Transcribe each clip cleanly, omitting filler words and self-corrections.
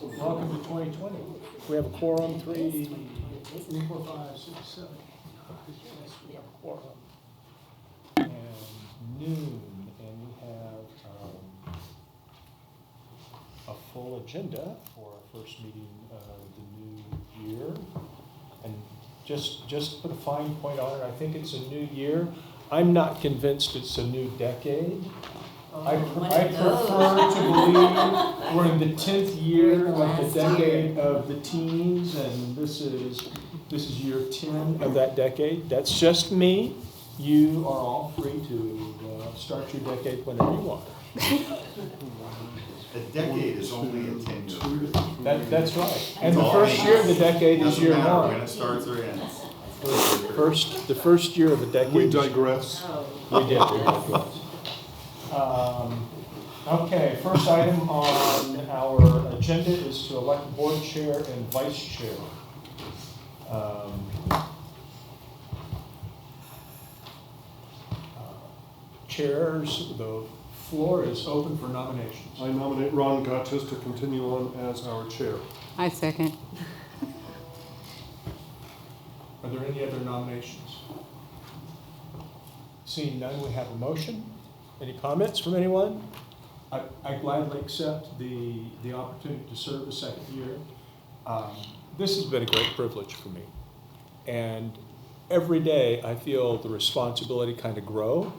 Welcome to 2020. We have a quorum, 3, 4, 5, 6, 7. Yes, we have a quorum. And noon, and we have a full agenda for our first meeting of the new year. And just to put a fine point on it, I think it's a new year. I'm not convinced it's a new decade. I prefer to believe we're in the 10th year, like the decade of the teens, and this is year 10 of that decade. That's just me. You are all free to start your decade whenever you want. A decade is only a 10-year. That's right. And the first year of the decade is year 1. When it starts or ends. The first year of the decade. We digress. We did. Okay, first item on our agenda is to elect board chair and vice chair. Chairs, the floor is open for nominations. I nominate Ron Gottis to continue on as our chair. I second. Are there any other nominations? Seeing none, we have a motion. Any comments from anyone? I gladly accept the opportunity to serve a second year. This has been a great privilege for me. And every day I feel the responsibility kind of grow.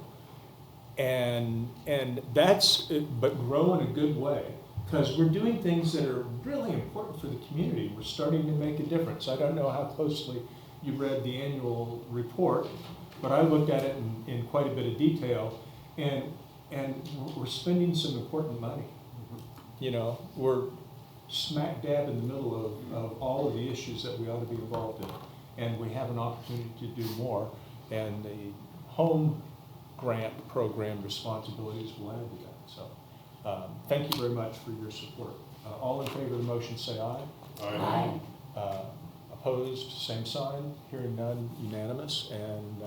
And but grow in a good way. Because we're doing things that are really important for the community. We're starting to make a difference. I don't know how closely you read the annual report, but I looked at it in quite a bit of detail. And we're spending some important money. You know, we're smack dab in the middle of all of the issues that we ought to be involved in. And we have an opportunity to do more. And the home grant program responsibilities will add to that. So thank you very much for your support. All in favor of the motion say aye. Aye. Opposed, same sign. Hearing none, unanimous. And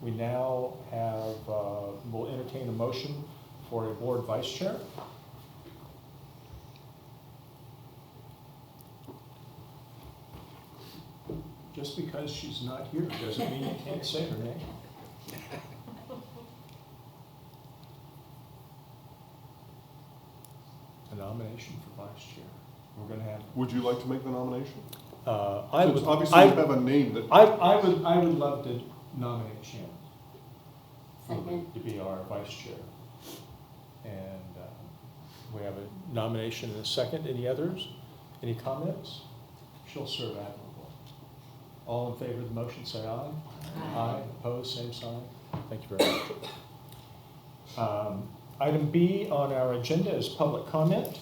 we now have, we'll entertain a motion for a board vice chair. Just because she's not here doesn't mean you can't say her name. A nomination for vice chair. We're going to have. Would you like to make the nomination? I would. Obviously, you have a name that. I would love to nominate Shannon Second. to be our vice chair. And we have a nomination and a second. Any others? Any comments? She'll serve admirably. All in favor of the motion say aye. Aye. Opposed, same sign. Thank you very much. Item B on our agenda is public comment.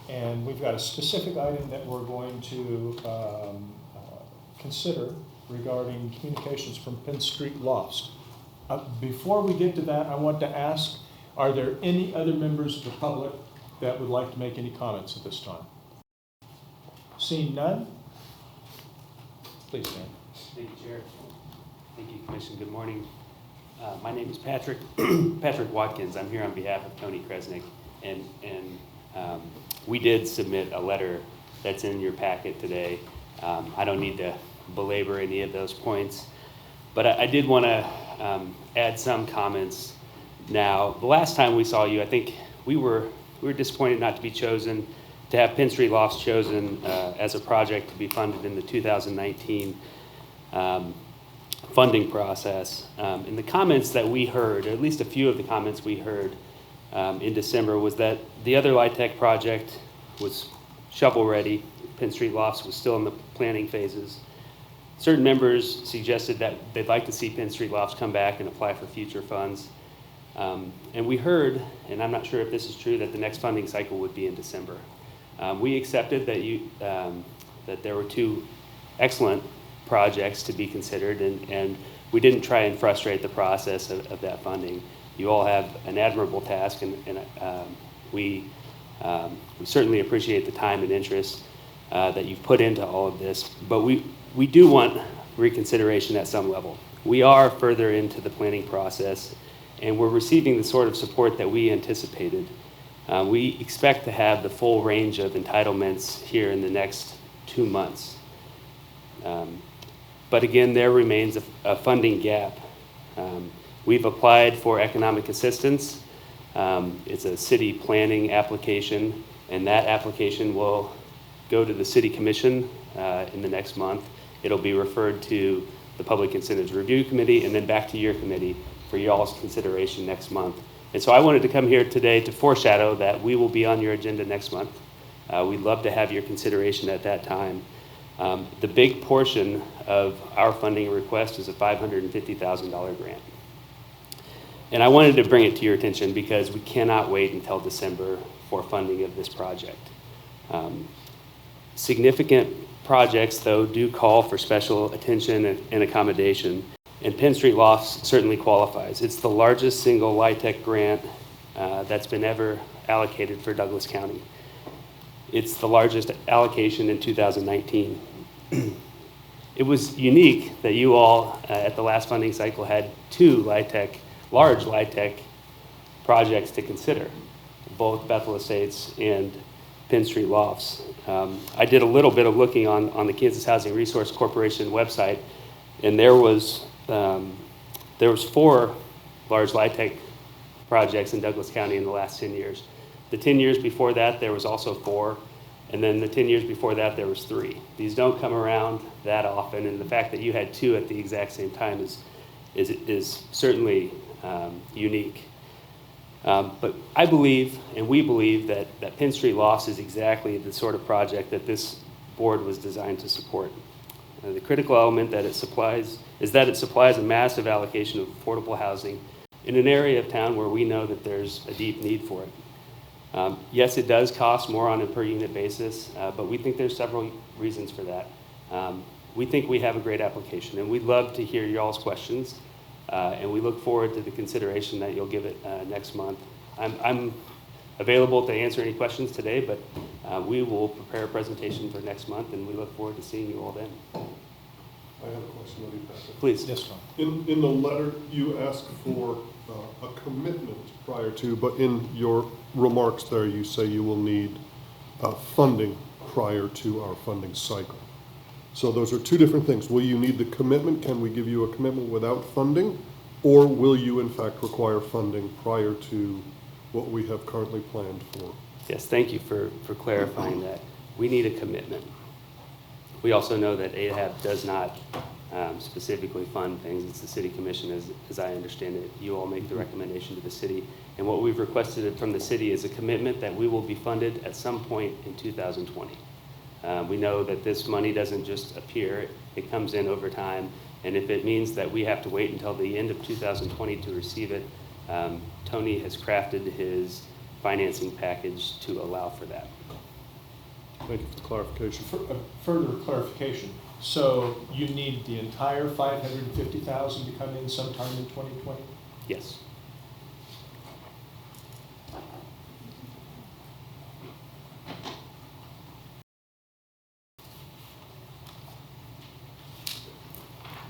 And we've got a specific item that we're going to consider regarding communications from Penn Street Lofts. Before we get to that, I want to ask, are there any other members of the public that would like to make any comments at this time? Seeing none, please stand. Thank you, Chair. Thank you, Commission. Good morning. My name is Patrick Watkins. I'm here on behalf of Tony Kresnick, and we did submit a letter that's in your packet today. I don't need to belabor any of those points, but I did want to add some comments now. The last time we saw you, I think we were disappointed not to be chosen, to have Penn Street Lofts chosen as a project to be funded in the 2019 funding process. And the comments that we heard, or at least a few of the comments we heard in December, was that the other LIHTC project was shovel ready. Penn Street Lofts was still in the planning phases. Certain members suggested that they'd like to see Penn Street Lofts come back and apply for future funds. And we heard, and I'm not sure if this is true, that the next funding cycle would be in December. We accepted that there were two excellent projects to be considered, and we didn't try and frustrate the process of that funding. You all have an admirable task, and we certainly appreciate the time and interest that you've put into all of this, but we do want reconsideration at some level. We are further into the planning process, and we're receiving the sort of support that we anticipated. We expect to have the full range of entitlements here in the next 2 months. But again, there remains a funding gap. We've applied for economic assistance. It's a city planning application, and that application will go to the city commission in the next month. It'll be referred to the Public Incentives Review Committee and then back to your committee for y'all's consideration next month. And so I wanted to come here today to foreshadow that we will be on your agenda next month. We'd love to have your consideration at that time. The big portion of our funding request is a $550,000 grant. And I wanted to bring it to your attention because we cannot wait until December for funding of this project. Significant projects, though, do call for special attention and accommodation, and Penn Street Lofts certainly qualifies. It's the largest single LIHTC grant that's been ever allocated for Douglas County. It's the largest allocation in 2019. It was unique that you all at the last funding cycle had 2 large LIHTC projects to consider, both Bethel Estates and Penn Street Lofts. I did a little bit of looking on the Kansas Housing Resource Corporation website, and there was 4 large LIHTC projects in Douglas County in the last 10 years. The 10 years before that, there was also 4, and then the 10 years before that, there was 3. These don't come around that often, and the fact that you had 2 at the exact same time is certainly unique. But I believe, and we believe, that Penn Street Lofts is exactly the sort of project that this board was designed to support. The critical element that it supplies is that it supplies a massive allocation of affordable housing in an area of town where we know that there's a deep need for it. Yes, it does cost more on a per unit basis, but we think there's several reasons for that. We think we have a great application, and we'd love to hear y'all's questions. And we look forward to the consideration that you'll give it next month. I'm available to answer any questions today, but we will prepare a presentation for next month, and we look forward to seeing you all then. I have a question, let me pass it. Please. Yes, Tom. In the letter, you ask for a commitment prior to, but in your remarks there, you say you will need funding prior to our funding cycle. So those are 2 different things. Will you need the commitment? Can we give you a commitment without funding? Or will you in fact require funding prior to what we have currently planned for? Yes, thank you for clarifying that. We need a commitment. We also know that AHAB does not specifically fund things. It's the city commission, as I understand it. You all make the recommendation to the city. And what we've requested from the city is a commitment that we will be funded at some point in 2020. We know that this money doesn't just appear, it comes in over time, and if it means that we have to wait until the end of 2020 to receive it, Tony has crafted his financing package to allow for that. Thank you for the clarification. Further clarification. So you need the entire $550,000 to come in sometime in 2020? Yes.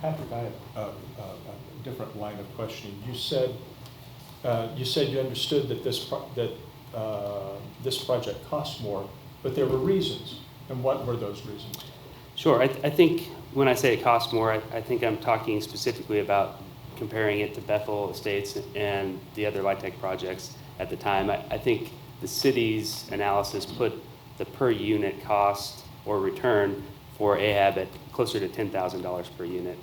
Patrick, I have a different line of questioning. You said you understood that this project costs more, but there were reasons. And what were those reasons? Sure. I think when I say it costs more, I think I'm talking specifically about comparing it to Bethel Estates and the other LIHTC projects at the time. I think the city's analysis put the per unit cost or return for AHAB at closer to $10,000 per unit.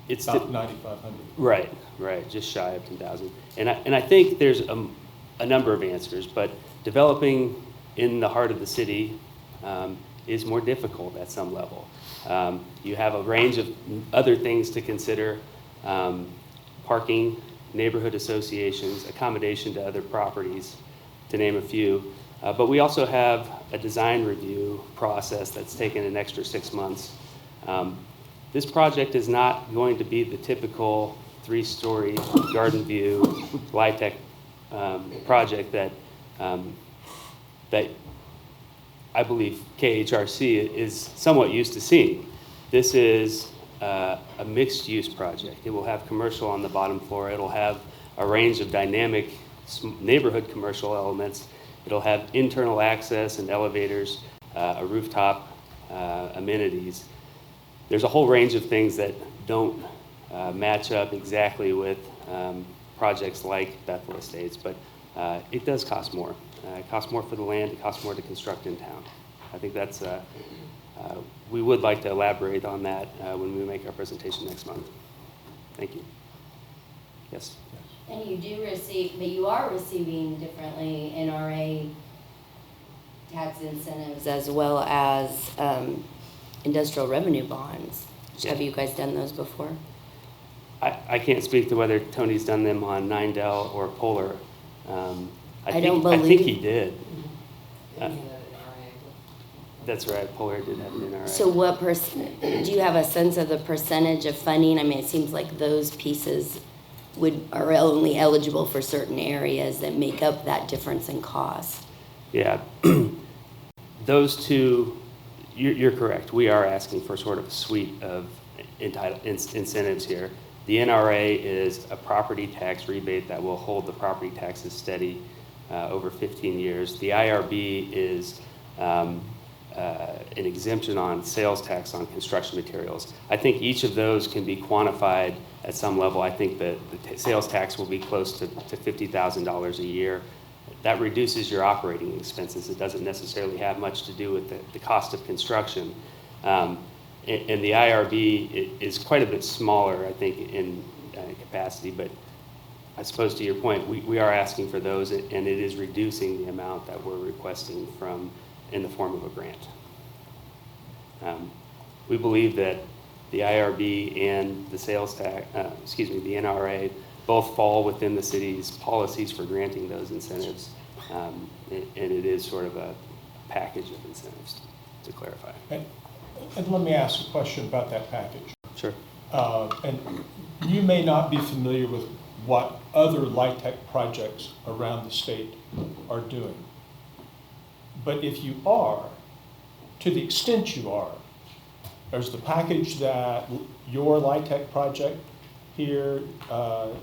It's about 9,500. Right, just shy of 10,000. And I think there's a number of answers, but developing in the heart of the city is more difficult at some level. You have a range of other things to consider: parking, neighborhood associations, accommodation to other properties, to name a few. But we also have a design review process that's taken an extra 6 months. This project is not going to be the typical 3-story garden view LIHTC project that I believe KHRC is somewhat used to seeing. This is a mixed-use project. It will have commercial on the bottom floor. It'll have a range of dynamic neighborhood commercial elements. It'll have internal access and elevators, a rooftop, amenities. There's a whole range of things that don't match up exactly with projects like Bethel Estates, but it does cost more. It costs more for the land, it costs more to construct in town. I think that's, we would like to elaborate on that when we make our presentation next month. Thank you. Yes? And you do receive, but you are receiving differently NRA tax incentives as well as industrial revenue bonds. Yeah. Have you guys done those before? I can't speak to whether Tony's done them on 9Del or Polar. I don't I think believe- he did. That's right, Polar did have an NRA. So what do you have a sense of the percentage of funding? I mean, it seems like those pieces are only eligible for certain areas that make up that difference in cost. Yeah, those two, you're correct. We are asking for sort of a suite of incentives here. The NRA is a property tax rebate that will hold the property taxes steady over 15 years. The IRB is an exemption on sales tax on construction materials. I think each of those can be quantified at some level. I think that the sales tax will be close to $50,000 a year. That reduces your operating expenses. It doesn't necessarily have much to do with the cost of construction. And the IRB is quite a bit smaller, I think, in capacity, but I suppose to your point, we are asking for those, and it is reducing the amount that we're requesting in the form of a grant. We believe that the IRB and the sales tax, the NRA, both fall within the city's policies for granting those incentives, and it is sort of a package of incentives, to clarify. And let me ask a question about that package. Sure. And you may not be familiar with what other LIHTC projects around the state are doing. But if you are, to the extent you are, there's the package that your LIHTC project here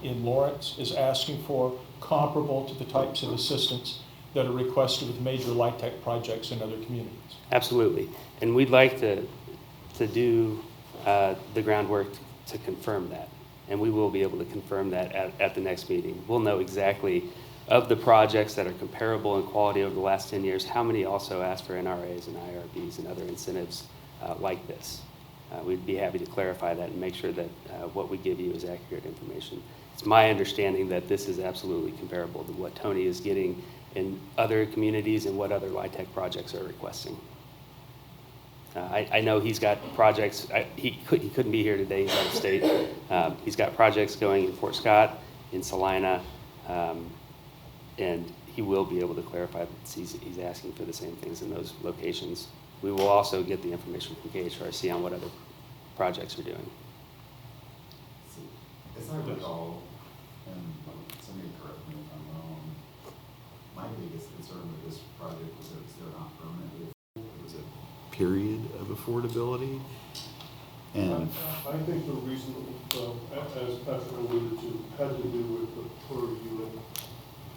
in Lawrence is asking for, comparable to the types of assistance that are requested with major LIHTC projects in other communities. Absolutely. And we'd like to do the groundwork to confirm that. And we will be able to confirm that at the next meeting. We'll know exactly, of the projects that are comparable in quality over the last 10 years, how many also ask for NRAs and IRBs and other incentives like this. We'd be happy to clarify that and make sure that what we give you is accurate information. It's my understanding that this is absolutely comparable to what Tony is getting in other communities and what other LIHTC projects are requesting. I know he's got projects, he couldn't be here today, he's out of state. He's got projects going in Fort Scott, in Salina, and he will be able to clarify that he's asking for the same things in those locations. We will also get the information from KHRC on what other projects are doing. As I recall, and somebody correct me if I'm wrong, my biggest concern with this project was that they're not permanently affordable. It was a period of affordability. And I think the reason, as Patrick alluded to, had to do with the per unit,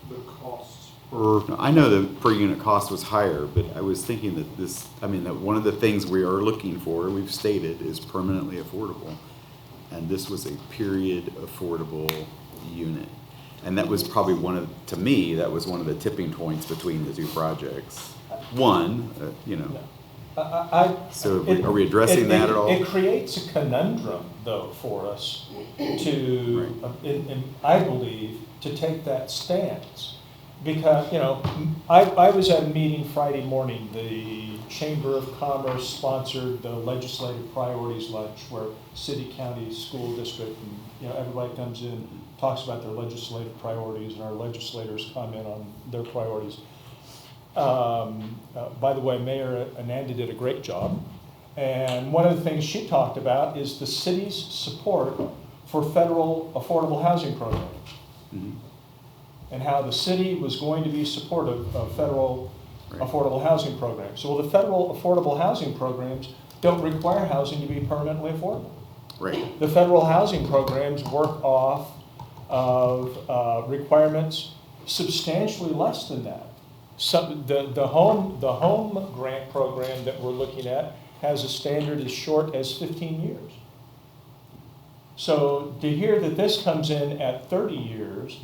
the costs. I know the per unit cost was higher, but I was thinking that that one of the things we are looking for, we've stated, is permanently affordable. And this was a period affordable unit. And that was probably to me, that was one of the tipping points between the two projects. One, So are we addressing that at all? It creates a conundrum, though, for us and I believe, to take that stance. Because, I was at a meeting Friday morning. The Chamber of Commerce sponsored the legislative priorities lunch where city, county, school district, and everybody comes in, talks about their legislative priorities, and our legislators comment on their priorities. By the way, Mayor Ananda did a great job. And one of the things she talked about is the city's support for federal affordable housing programs. Mm-hmm. And how the city was going to be supportive of federal affordable housing programs. So the federal affordable housing programs don't require housing to be permanently affordable. Right. The federal housing programs work off of requirements substantially less than that. The home grant program that we're looking at has a standard as short as 15 years. So to hear that this comes in at 30 years,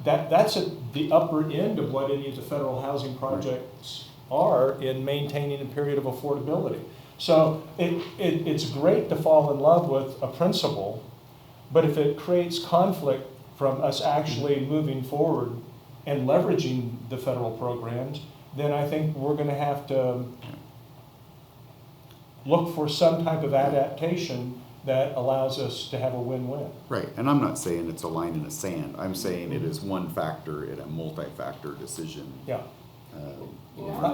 that's at the upper end of what any of the federal housing projects are in maintaining a period of affordability. So it's great to fall in love with a principle, but if it creates conflict from us actually moving forward and leveraging the federal programs, then I think we're going to have to look for some type of adaptation that allows us to have a win-win. Right, and I'm not saying it's a line in the sand. I'm saying it is one factor in a multi-factor decision. Yeah.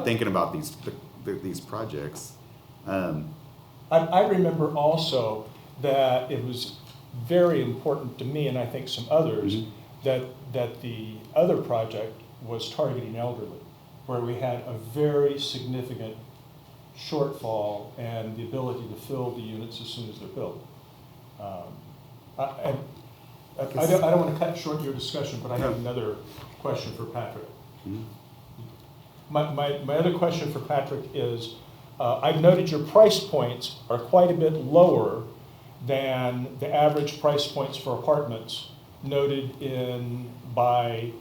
Thinking about these projects. I remember also that it was very important to me, and I think some others, that the other project was targeting elderly, where we had a very significant shortfall and the ability to fill the units as soon as they're built. I don't want to cut short your discussion, but I have another question for Patrick. My other question for Patrick is, I've noted your price points are quite a bit lower than the average price points for apartments noted by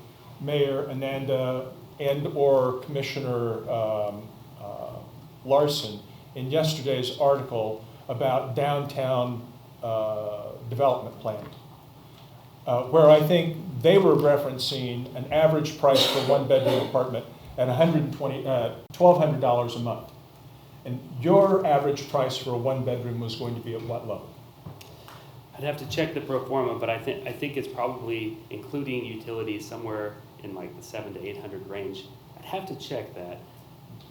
Mayor Ananda and/or Commissioner Larson in yesterday's article about downtown development plans, where I think they were referencing an average price for one-bedroom apartment at $1,200 a month. And your average price for a one-bedroom was going to be at what level? I'd have to check the pro forma, but I think it's probably, including utilities, somewhere in like the 700 to 800 range. I'd have to check that.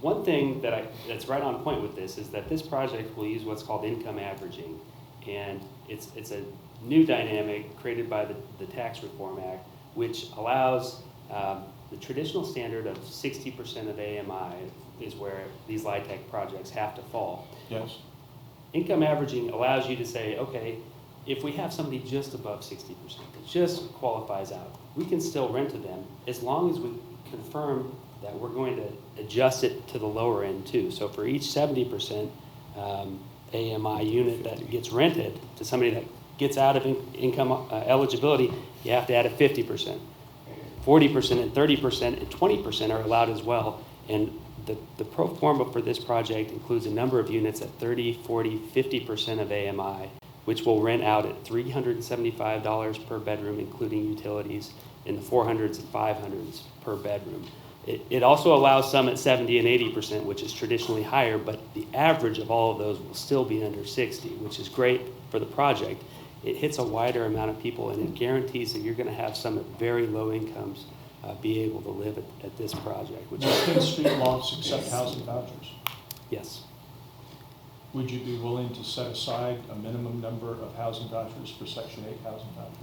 One thing that's right on point with this is that this project will use what's called income averaging, and it's a new dynamic created by the Tax Reform Act, which allows the traditional standard of 60% of AMI is where these LIHTC projects have to fall. Yes. Income averaging allows you to say, okay, if we have somebody just above 60% that just qualifies out, we can still rent to them as long as we confirm that we're going to adjust it to the lower end too. So for each 70% AMI unit that gets rented to somebody that gets out of income eligibility, you have to add a 50%. 40% and 30% and 20% are allowed as well. And the pro forma for this project includes a number of units at 30, 40, 50% of AMI, which will rent out at $375 per bedroom, including utilities, in the 400s and 500s per bedroom. It also allows some at 70 and 80%, which is traditionally higher, but the average of all of those will still be under 60, which is great for the project. It hits a wider amount of people, and it guarantees that you're going to have some at very low incomes be able to live at this project. Which Does 10th Street lofts accept housing vouchers? Yes. Would you be willing to set aside a minimum number of housing vouchers for Section 8 housing vouchers?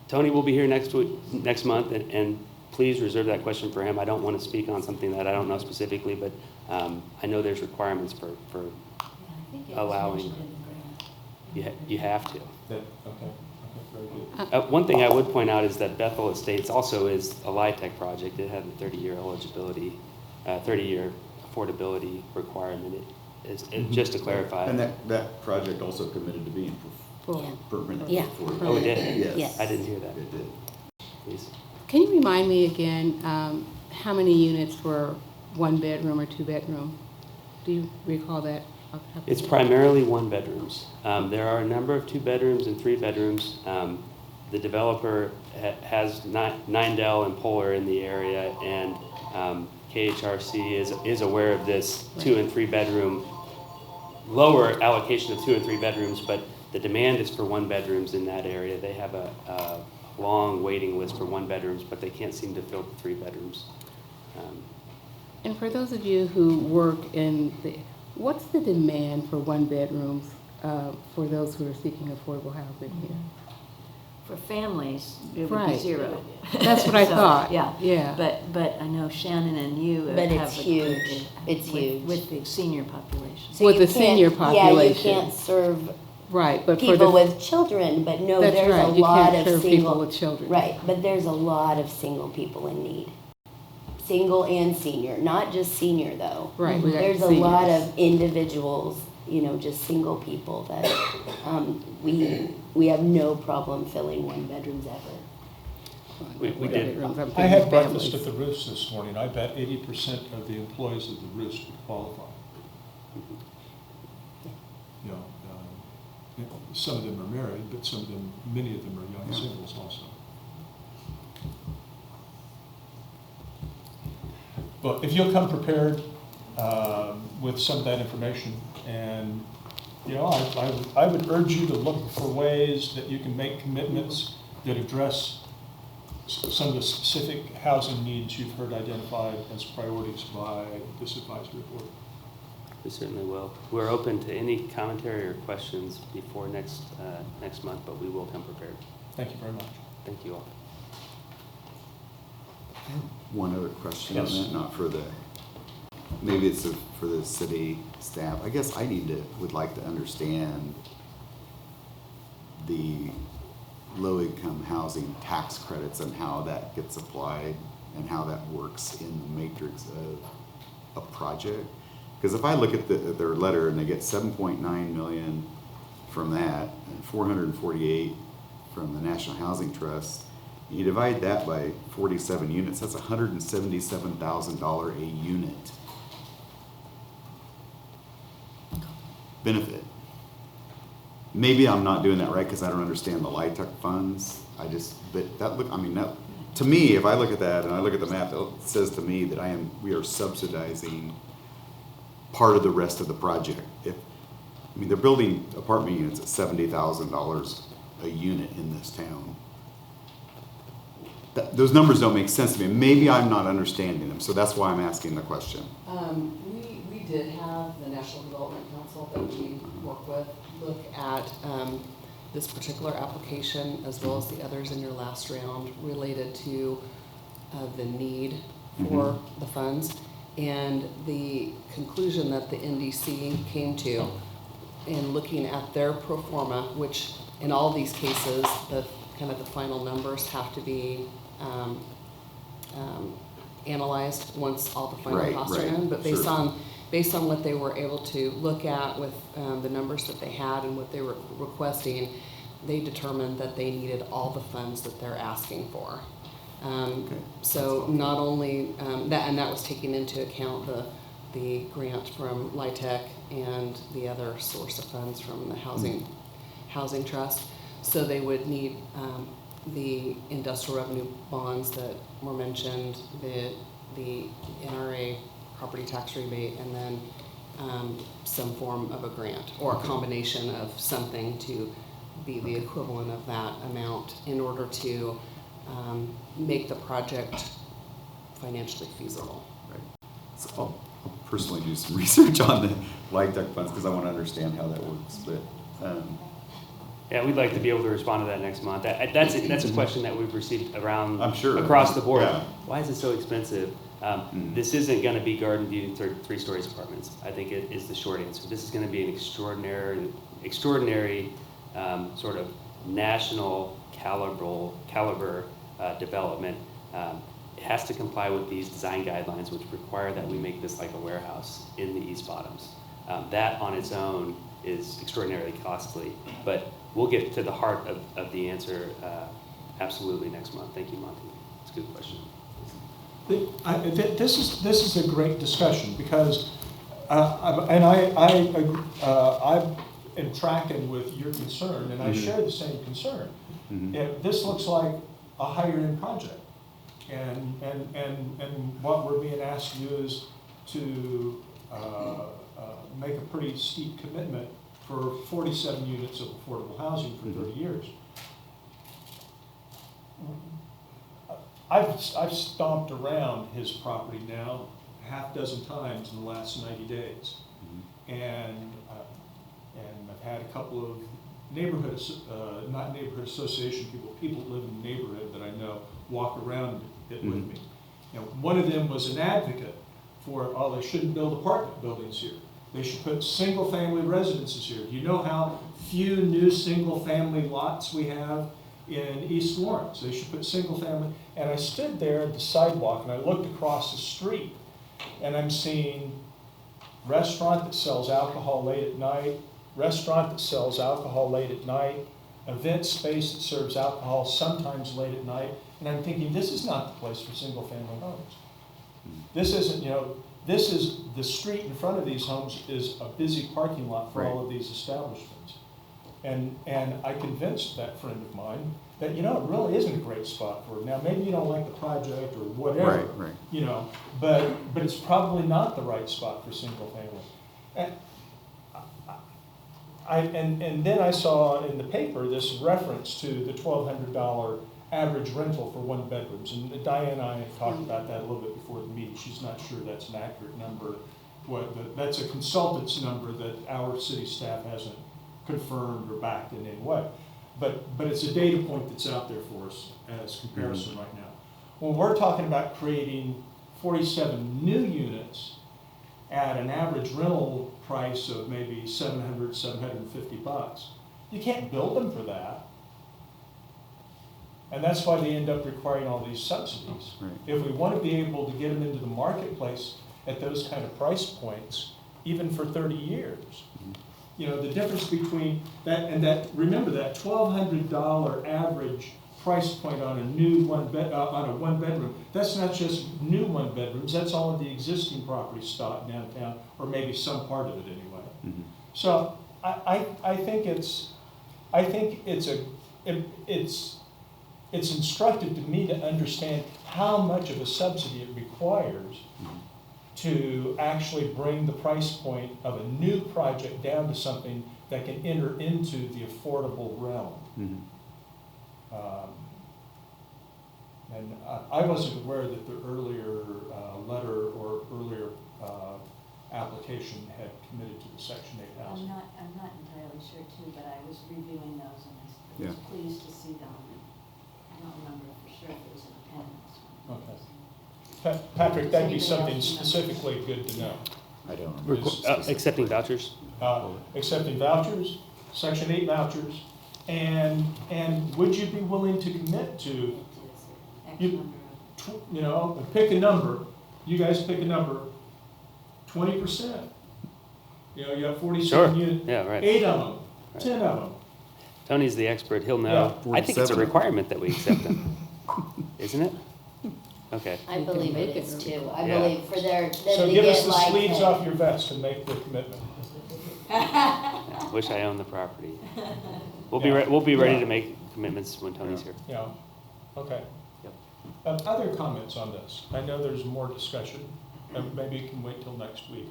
Tony will be here next month, and please reserve that question for him. I don't want to speak on something that I don't know specifically, but I know there's requirements for allowing. You have to. Okay, very good. One thing I would point out is that Bethel Estates also is a LIHTC project. It had a 30-year eligibility, 30-year affordability requirement. Just to clarify. And that project also committed to being permanent. Yeah. Oh, it did? Yes. Yes. I didn't hear that. It did. Please. Can you remind me again how many units were one bedroom or two bedroom? Do you recall that? It's primarily one bedrooms. There are a number of 2 bedrooms and 3 bedrooms. The developer has Nindell and Polar in the area, and KHRC is aware of this 2 and 3 bedroom, lower allocation of 2 and 3 bedrooms, but the demand is for 1 bedrooms in that area. They have a long waiting list for 1 bedrooms, but they can't seem to fill the 3 bedrooms. And for those of you who work what's the demand for 1 bedrooms for those who are seeking affordable housing here? For families, it would be Right. 0. That's what I So, thought. Yeah. Yeah. But I know Shannon and you But have it's a- huge. It's huge. With the senior population. With you the senior can't- Yeah, you population. can't serve Right, but for people the, with children, but no, that's there's a right, you lot can't of serve people single, with children. right, but there's a lot of single people in need. Single and senior, not just senior though. Right, we got There's a lot seniors. of individuals, just single people that, we have no problem filling one bedrooms ever. We did. Bedrooms, I'm I had thinking breakfast at families. the Roos this morning. I bet 80% of the employees of the Roos would qualify. You know, some of them are married, but many of them are young singles also. But if you'll come prepared with some of that information, and I would urge you to look for ways that you can make commitments that address some of the specific housing needs you've heard identified as priorities by this advisory board. We certainly will. We're open to any commentary or questions before next month, but we will come prepared. Thank you very much. Thank you all. One other question on Yes. that, not for maybe it's for the city staff. I guess I would like to understand the low-income housing tax credits and how that gets applied and how that works in the matrix of a project. Because if I look at their letter and they get 7.9 million from that and 448 from the National Housing Trust, you divide that by 47 units, that's $177,000 a unit benefit. Maybe I'm not doing that right because I don't understand the LIHTC funds. To me, if I look at that and I look at the map, it says to me that we are subsidizing part of the rest of the project. They're building apartment units at $70,000 a unit in this town. Those numbers don't make sense to me. Maybe I'm not understanding them, so that's why I'm asking the question. We did have the National Development Council that we work with look at this particular application as well as the others in your last round related to the need for the funds. And the conclusion that the NDC came to in looking at their pro forma, which in all these cases, the final numbers have to be analyzed once all the final costs are in. But based on what they were able to look at with the numbers that they had and what they were requesting, they determined that they needed all the funds that they're asking for. So not only that was taking into account the grant from LIHTC and the other source of funds from the housing trust. So they would need the industrial revenue bonds that were mentioned, the NRA property tax rebate, and then some form of a grant or a combination of something to be the equivalent of that amount in order to make the project financially feasible. Right. So I'll personally do some research on the LIHTC funds because I want to understand how that works. But Yeah, we'd like to be able to respond to that next month. That's a question that we've received around I'm sure. across the board. Yeah. Why is it so expensive? This isn't going to be Garden View 3-story apartments. I think it is the short answer. This is going to be an extraordinary sort of national caliber development. It has to comply with these design guidelines, which require that we make this like a warehouse in the East Bottoms. That on its own is extraordinarily costly, but we'll get to the heart of the answer absolutely next month. Thank you, Monty. It's a good question. This is a great discussion because, I am tracking with your concern, and I share the same concern. This looks like a higher end project, and what we're being asked to do is to make a pretty steep commitment for 47 units of affordable housing for 30 years. I've stomped around his property now half dozen times in the last 90 days. And I've had a couple of not neighborhood association people that live in the neighborhood that I know walk around it with me. One of them was an advocate for, they shouldn't build apartment buildings here. They should put single-family residences here. Do you know how few new single-family lots we have in East Lawrence? They should put single-family. And I stood there at the sidewalk and I looked across the street and I'm seeing restaurant that sells alcohol late at night, restaurant that sells alcohol late at night, event space that serves alcohol sometimes late at night. And I'm thinking, this is not the place for single-family homes. This isn't, this is, the street in front of these homes is a busy parking lot for all of these establishments. And I convinced that friend of mine that, it really isn't a great spot for it. Now, maybe you don't like the project or whatever, but it's probably not the right spot for single family. And then I saw in the paper this reference to the $1,200 average rental for one bedrooms. And Diane and I have talked about that a little bit before the meeting. She's not sure that's an accurate number. That's a consultant's number that our city staff hasn't confirmed or backed in any way. But it's a data point that's out there for us as comparison right now. When we're talking about creating 47 new units at an average rental price of maybe $700, $750, you can't build them for that. And that's why they end up requiring all these subsidies. Right. If we want to be able to get them into the marketplace at those kind of price points, even for 30 years, the difference between that and that, remember that $1,200 average price point on a new one bedroom, that's not just new one bedrooms, that's all of the existing property stock downtown, or maybe some part of it anyway. Mm-hmm. So I think it's instructive to me to understand how much of a subsidy it requires to actually bring the price point of a new project down to something that can enter into the affordable realm. And I wasn't aware that the earlier letter or earlier application had committed to the Section 8 housing. I'm not entirely sure too, but I was reviewing those and I was pleased to see them. I don't remember for sure if it was an appendix. Okay. Patrick, that'd be something specifically good to know. I don't remember. Accepting vouchers? Accepting vouchers, Section 8 vouchers, and would you be willing to commit to, pick a number, you guys pick a number, 20%. You have 47 units, Yeah, right. 8 of them, 10 of them. Tony's the expert, he'll know. Yeah. I think it's a 47. requirement that we accept them, isn't it? Okay. I believe it is too. I Yeah. believe for them So to give us get the like. sleeves off your vest and make the commitment. Wish I owned the property. We'll Yeah. be ready Yeah. to make commitments when Tony's here. Yeah, okay. Yep. Other comments on this? I know there's more discussion, and maybe you can wait till next week.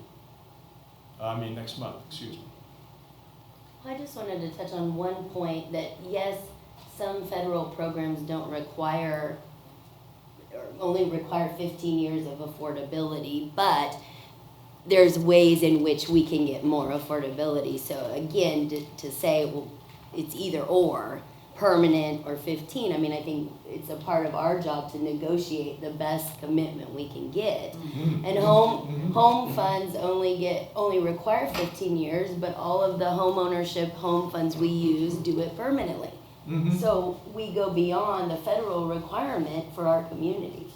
Next month, excuse me. I just wanted to touch on one point that yes, some federal programs don't require, or only require 15 years of affordability, but there's ways in which we can get more affordability. So again, to say, well, it's either or, permanent or 15, I think it's a part of our job to negotiate the best commitment we can get. And home funds only require 15 years, but all of the home ownership home funds we use do it permanently. So we go beyond the federal requirement for our community.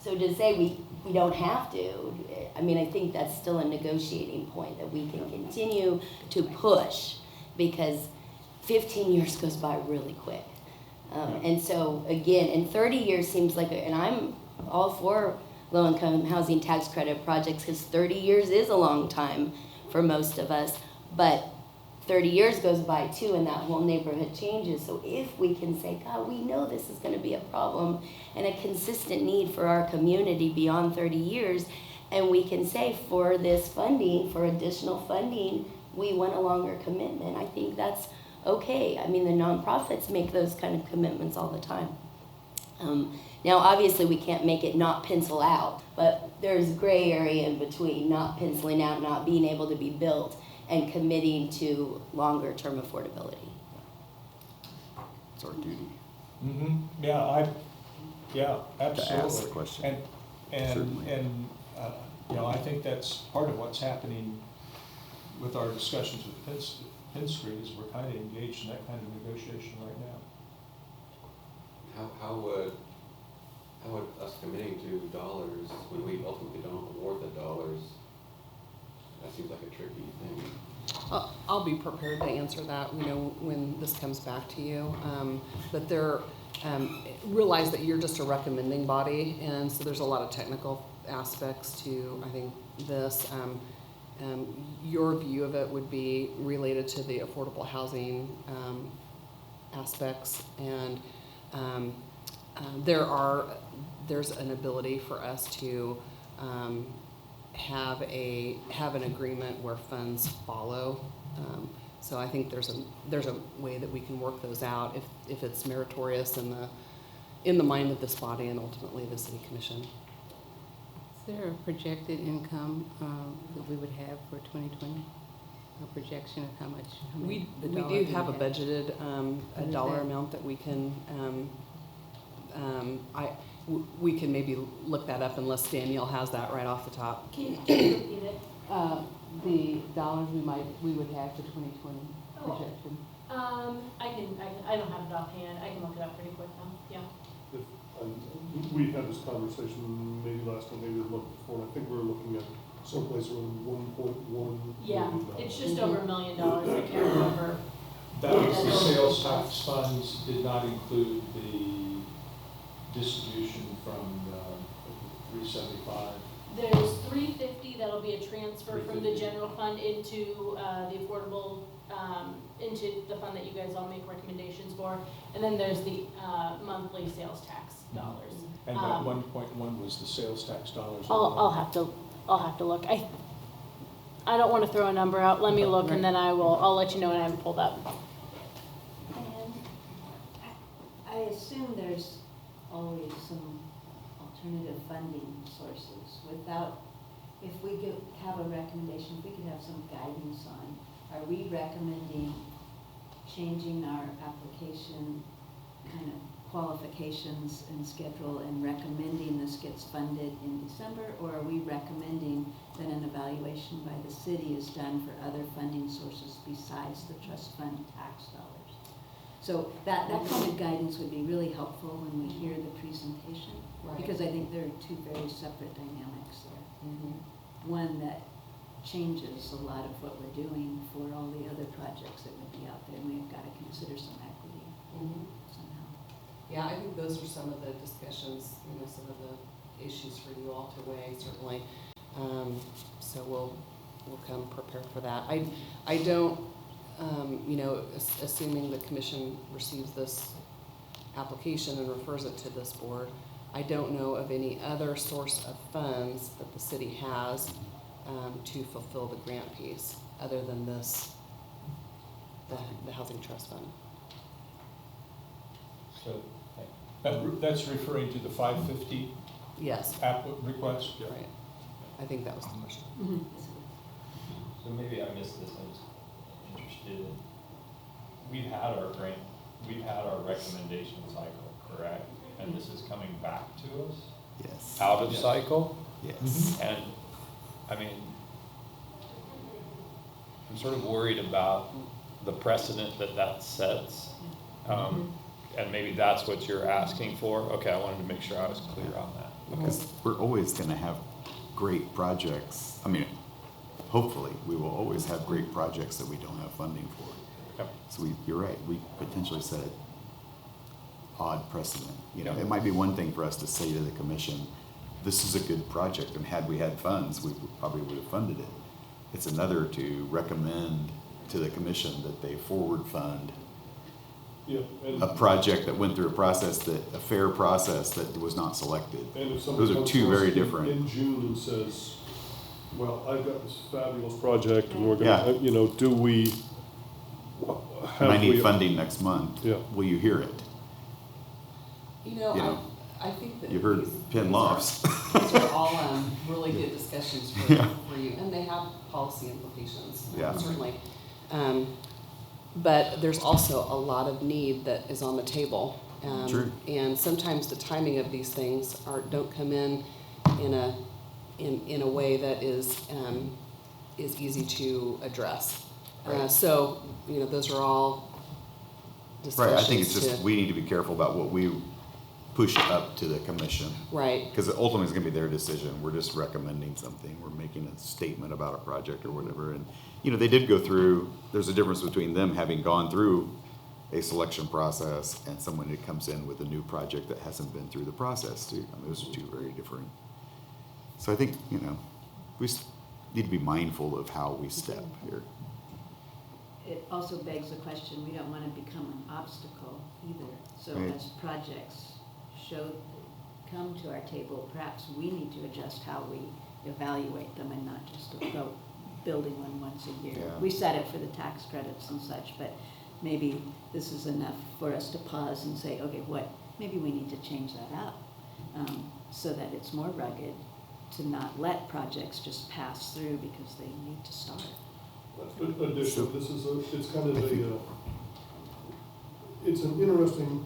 So to say we don't have to, I think that's still a negotiating point that we can continue to push, because 15 years goes by really quick. And so again, and 30 years seems like, and I'm all for low-income housing tax credit projects, because 30 years is a long time for most of us, but 30 years goes by too, and that whole neighborhood changes. So if we can say, God, we know this is going to be a problem and a consistent need for our community beyond 30 years, and we can say for this funding, for additional funding, we want a longer commitment, I think that's okay. The nonprofits make those kind of commitments all the time. Now, obviously, we can't make it not pencil out, but there's gray area in between not penciling out, not being able to be built, and committing to longer term affordability. It's our duty. Yeah, absolutely. To ask the question. And Certainly. I think that's part of what's happening with our discussions with Penn Street is we're kind of engaged in that kind of negotiation right now. How would us committing to dollars when we ultimately don't award the dollars, that seems like a tricky thing. I'll be prepared to answer that, when this comes back to you. But realize that you're just a recommending body, and so there's a lot of technical aspects to, I think, this. Your view of it would be related to the affordable housing aspects, and there's an ability for us to have an agreement where funds follow. So I think there's a way that we can work those out if it's meritorious in the mind of this body and ultimately the city commission. Is there a projected income that we would have for 2020? A projection of how much? We the do dollars have a we budgeted a What is dollar that? amount that we can. We can maybe look that up unless Danielle has that right off the top. Can you repeat it? The dollars we would have for 2020 Oh. projection. I don't have it offhand. I can look it up pretty quick though, yeah. We had this conversation maybe last time, maybe the month before, and I think we were looking at someplace around $1.1 Yeah, million. it's just over $1 million. I can't remember. That was the sales tax funds, did not include the distribution from 375. There's $350 that'll be a transfer from the general fund into the affordable, into the fund that you guys all make recommendations for. And then there's the monthly sales tax dollars. And that 1.1 was the sales tax dollars. I'll have to look. I don't want to throw a number out. Let me look and then I'll let you know when I have it pulled up. And I assume there's always some alternative funding sources if we have a recommendation, if we could have some guidance on, are we recommending changing our application kind of qualifications and schedule and recommending this gets funded in December, or are we recommending that an evaluation by the city is done for other funding sources besides the trust fund tax dollars? So that kind of guidance would be really helpful when we hear the presentation, Right. because I think there are two very separate dynamics there. One that changes a lot of what we're doing for all the other projects that would be out there, and we've got to consider some equity somehow. Yeah, I think those are some of the discussions, some of the issues for you all to weigh, certainly. So we'll come prepared for that. I don't, assuming the commission receives this application and refers it to this board, I don't know of any other source of funds that the city has to fulfill the grant piece, other than the Housing Trust Fund. So that's referring to the 550 Yes, request? Yeah. right. I think that was the question. So maybe I missed this, I'm just interested in, we've had our recommendation cycle, correct? And this is coming back to us? Yes. Out of cycle? Yes. And, I mean, I'm sort of worried about the precedent that sets. And maybe that's what you're asking for? Okay, I wanted to make sure I was clear on that. Because we're always gonna have great projects. I mean, hopefully, we will always have great projects that we don't have funding for. Okay. So you're right, we potentially set an odd precedent. Yeah. It might be one thing for us to say to the commission, this is a good project, and had we had funds, we probably would have funded it. It's another to recommend to the commission that they forward fund And a project that went through a fair process that was not selected. and if Those somebody are comes two to us very different. in June and says, well, I've got this fabulous project and we're Yeah. gonna, do we, And I have need we, funding next month. Yeah. Will you hear it? You know, You know, I think that You heard these- Penn these Lofts. These are all really good discussions for you, and they have policy implications, Yeah. certainly. But there's also a lot of need that is on the table. True. And sometimes the timing of these things don't come in a way that is is easy to address. Right. So, you know, those are all Right, discussions I think it's just, to- we need to be careful about what we push up to the commission. Right, Because ultimately it's gonna be their decision. We're just recommending something. We're making a statement about a project or whatever. And, you know, they did go through, there's a difference between them having gone through a selection process and someone that comes in with a new project that hasn't been through the process too. I mean, those are two very different. So I think, you know, we need to be mindful of how we step here. It also begs the question, we don't want to become an obstacle either. So Right. as projects come to our table, perhaps we need to adjust how we evaluate them and not just go building one once a year. Yeah. We set it for the tax credits and such, but maybe this is enough for us to pause and say, okay, maybe we need to change that up so that it's more rugged, to not let projects just pass through because they need to start. Addition, it's kind of it's an interesting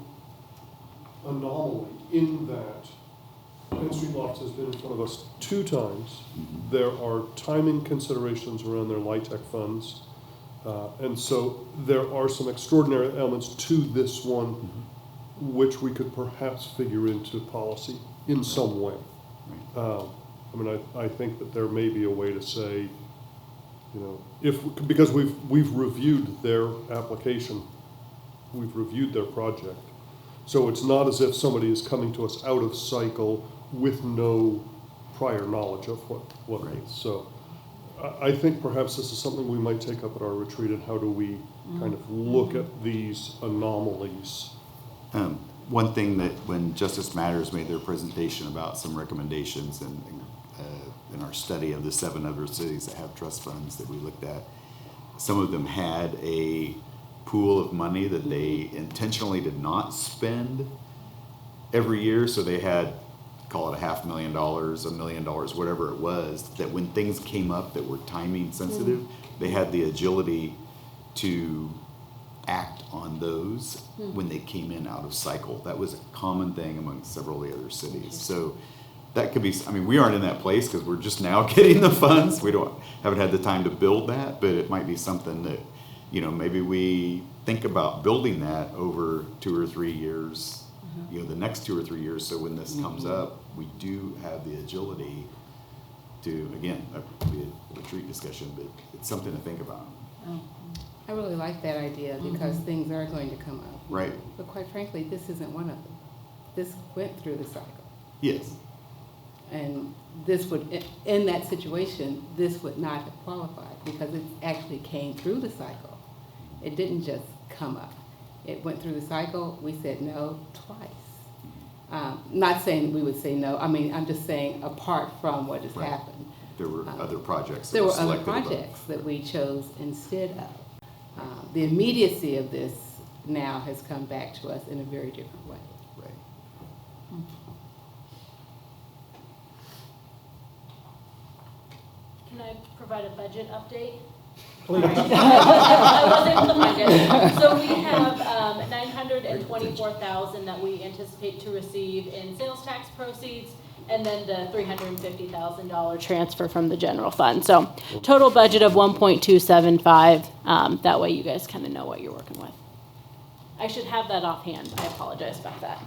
anomaly in that Penn Street Lofts has been in front of us 2 times. There are timing considerations around their LIHTC funds. And so there are some extraordinary elements to this one which we could perhaps figure into policy in some way. I mean, I think that there may be a way to say, you know, because we've reviewed their application, we've reviewed their project. So it's not as if somebody is coming to us out of cycle with no prior knowledge of what it is. So I think perhaps this is something we might take up at our retreat, and how do we kind of look at these anomalies. One thing that when Justice Matters made their presentation about some recommendations and in our study of the 7 other cities that have trust funds that we looked at, some of them had a pool of money that they intentionally did not spend every year. So they had, call it $500,000, $1 million, whatever it was, that when things came up that were timing sensitive, they had the agility to act on those when they came in out of cycle. That was a common thing among several of the other cities. So that could be, I mean, we aren't in that place because we're just now getting the funds. We haven't had the time to build that, but it might be something that, you know, maybe we think about building that over 2 or 3 years, you know, the next 2 or 3 years. So when this comes up, we do have the agility to, again, that could be a retreat discussion, but it's something to think about. I really like that idea because things are going to come up. Right. But quite frankly, this isn't one of them. This went through the cycle. Yes. And this would, in that situation, this would not have qualified because it actually came through the cycle. It didn't just come up. It went through the cycle. We said no twice. Not saying we would say no. I mean, I'm just saying apart from what has happened. There were other projects. There were other projects that we chose instead of. The immediacy of this now has come back to us in a very different way. Right. Can I provide a budget update? Please. I was able to find it. So we have $924,000 that we anticipate to receive in sales tax proceeds, and then the $350,000 transfer from the general fund. So total budget of 1.275. That way you guys kind of know what you're working with. I should have that offhand. I apologize about that.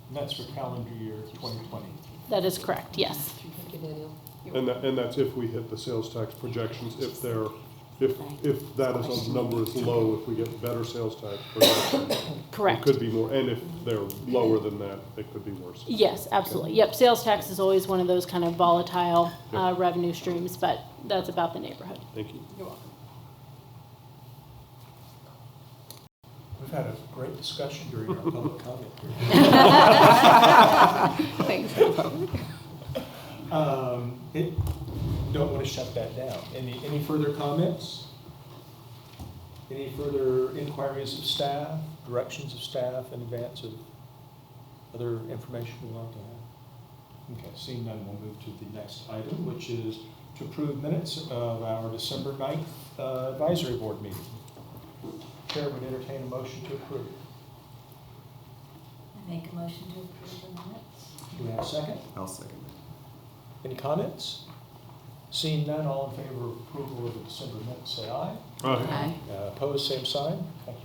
And that's for calendar year 2020. That is correct, yes. thank you, Daniel. And that's if we hit the sales tax projections. If that is a number is low, if we get better sales tax projections, Correct. it could be more. And if they're lower than that, it could be worse. Yes, absolutely. Yep, sales tax is always one of those kind of volatile revenue streams, but that's about the neighborhood. Thank you. You're welcome. We've had a great discussion during our public comment period. Thanks. Don't want to shut that down. Any further comments? Any further inquiries of staff, directions of staff in advance of other information we'd like to have? Okay, seeing none, we'll move to the next item, which is to approve minutes of our December 9th advisory board meeting. Chair would entertain a motion to approve. Make a motion to approve the minutes. Do we have a second? I'll second that. Any comments? Seeing none, all in favor of approval of the December minutes, say aye. Aye. Opposed, same sign. Thank you.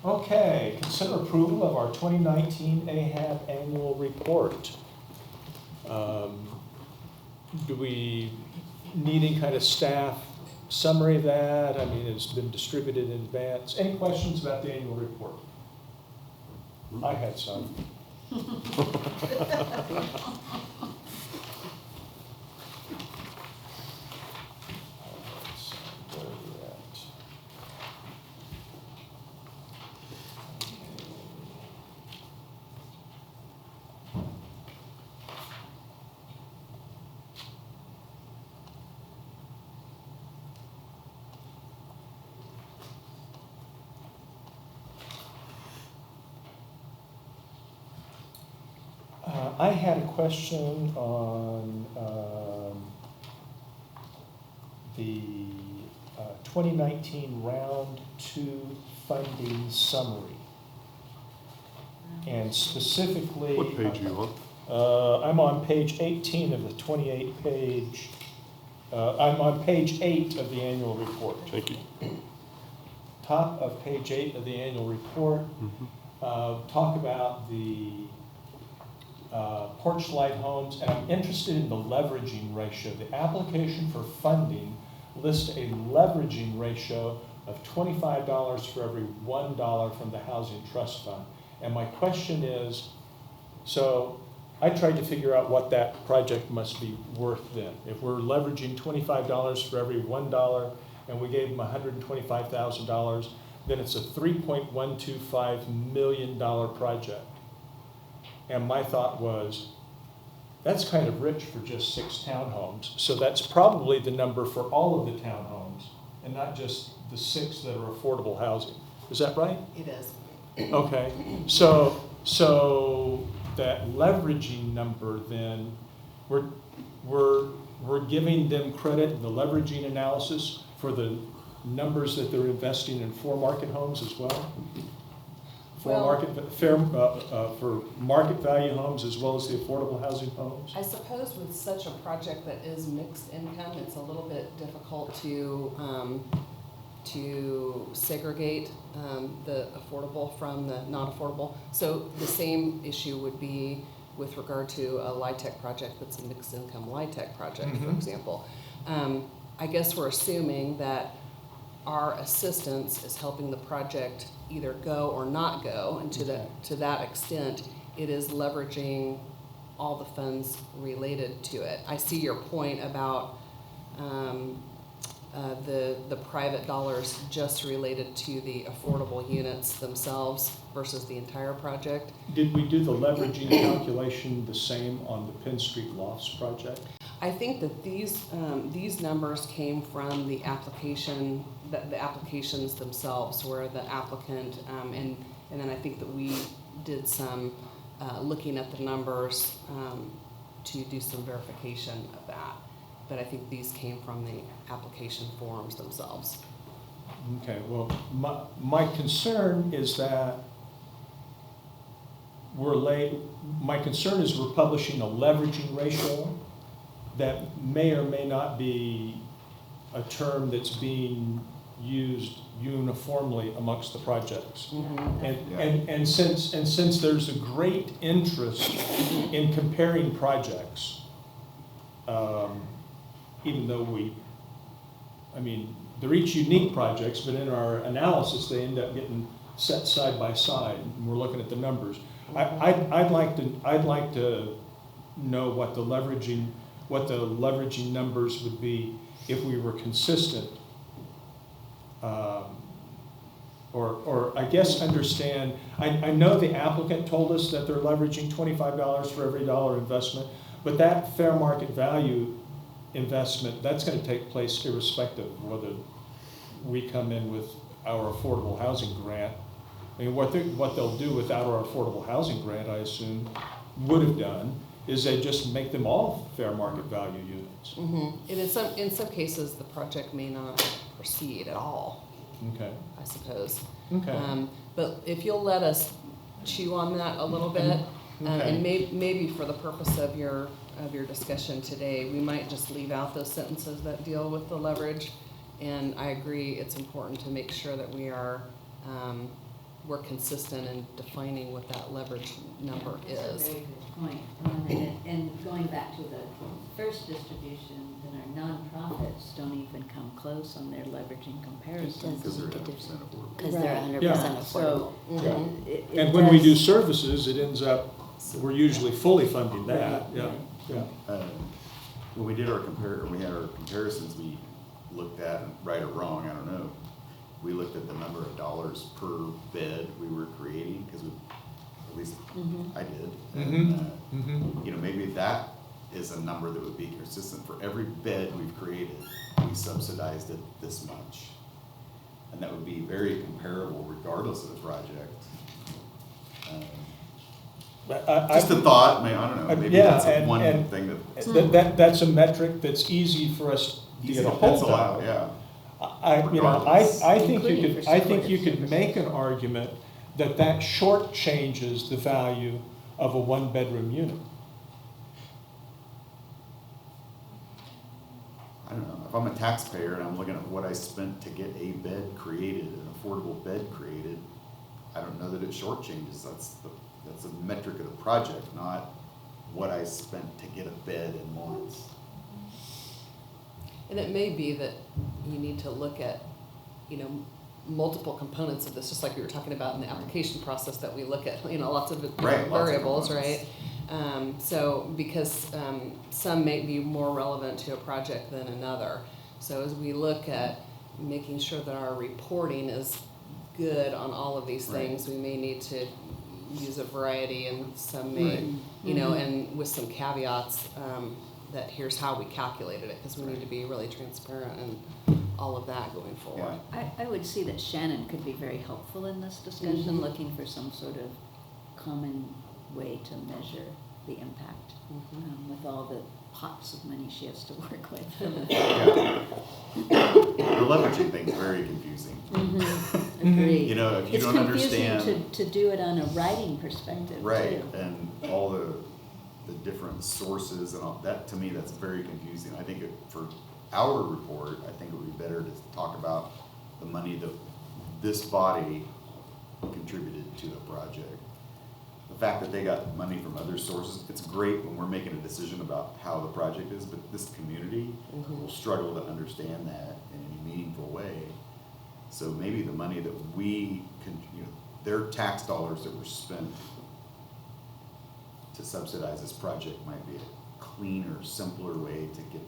Okay, consider approval of our 2019 AHAB annual report. Do we need any kind of staff summary of that? I mean, it's been distributed in advance. Any questions about the annual report? I had some. Where are we at? I had a question on the 2019 Round 2 funding summary. And specifically... What page are you on? I'm on page 18 of the 28-page, I'm on page 8 of the annual report. Thank you. Top of page 8 of the annual report, talk about the porch light homes, and I'm interested in the leveraging ratio. The application for funding lists a leveraging ratio of $25 for every $1 from the Housing Trust Fund. And my question is, so I tried to figure out what that project must be worth then. If we're leveraging $25 for every $1 and we gave them $125,000, then it's a $3.125 million project. And my thought was, that's kind of rich for just 6 townhomes. So that's probably the number for all of the townhomes and not just the 6 that are affordable housing. Is that right? It is. Okay, so that leveraging number then, we're giving them credit in the leveraging analysis for the numbers that they're investing in for market homes as well? For market value homes as well as the affordable housing homes? I suppose with such a project that is mixed income, it's a little bit difficult to segregate the affordable from the not affordable. So the same issue would be with regard to a LIHTC project that's a mixed income LIHTC project, for example. I guess we're assuming that our assistance is helping the project either go or not go, and to that extent, it is leveraging all the funds related to it. I see your point about the private dollars just related to the affordable units themselves versus the entire project. Did we do the leveraging calculation the same on the Penn Street Lofts project? I think that these numbers came from the application, the applications themselves, where the applicant, and then I think that we did some looking at the numbers to do some verification of that. But I think these came from the application forms themselves. Okay, well, my concern is that my concern is we're publishing a leveraging ratio that may or may not be a term that's being used uniformly amongst the projects. And since there's a great interest in comparing projects, even though they're each unique projects, but in our analysis, they end up getting set side by side, and we're looking at the numbers. I'd like to know what the leveraging numbers would be if we were consistent, or I guess understand. I know the applicant told us that they're leveraging $25 for every dollar investment, but that fair market value investment, that's going to take place irrespective of whether we come in with our affordable housing grant. I mean, what they'll do without our affordable housing grant, I assume, would have done, is they just make them all fair market value units. And in some cases, the project may not proceed at all. Okay. I suppose. Okay. But if you'll let us chew on that a little bit. Okay. And maybe for the purpose of your discussion today, we might just leave out those sentences that deal with the leverage. And I agree, it's important to make sure that we're consistent in defining what that leverage number That's is. a very good point. And going back to the first distribution, then our nonprofits don't even come close on their leveraging comparison. It Because they're doesn't make a 100% difference, affordable. because they're Right. 100% Yeah. affordable. So, it And when we do does- services, it ends up, we're usually fully funding that, Right, yeah, right. yeah. When we did our comparisons, we looked at, right or wrong, I don't know, we looked at the number of dollars per bed we were creating, because at least I did. And, you know, maybe that is a number that would be consistent for every bed we've created, we subsidized it this much. And that would be very comparable regardless of the project. But Just a thought, I don't know, maybe Yeah, that's and- one and- thing that. That's a metric that's easy for us to Easy get a to hold pencil out, of. yeah. I Regardless. think you Including could, for I think you supportive could make an argument that that shortchanges the value of a one-bedroom unit. I don't know, if I'm a taxpayer and I'm looking at what I spent to get a bed created, an affordable bed created, I don't know that it shortchanges, that's a metric of the project, not what I spent to get a bed in Lawrence. And it may be that you need to look at, multiple components of this, just like we were talking about in the application process, that we look at, lots of Right, lots of variables, components. right? So, because some may be more relevant to a project than another. So as we look at making sure that our reporting is good on all of these Right. things, we may need to use a variety, and some may, Right. and with some caveats, that here's how we calculated it, because we need to be really transparent and all of that going forward. I would see that Shannon could be very helpful in this discussion, Mhm. looking for some sort of common way to measure the impact, with all the pots of money she has to work with. Yeah. The leveraging thing's very confusing. Agreed. You know, if you It's don't understand. confusing to do it on a writing perspective, Right, too. and all the different sources and all, that, to me, that's very confusing. I think for our report, I think it would be better to talk about the money that this body contributed to the project. The fact that they got money from other sources, it's great when we're making a decision about how the project is, but this community will struggle to understand that in any meaningful way. So maybe the money that we can, their tax dollars that were spent to subsidize this project might be a cleaner, simpler way to get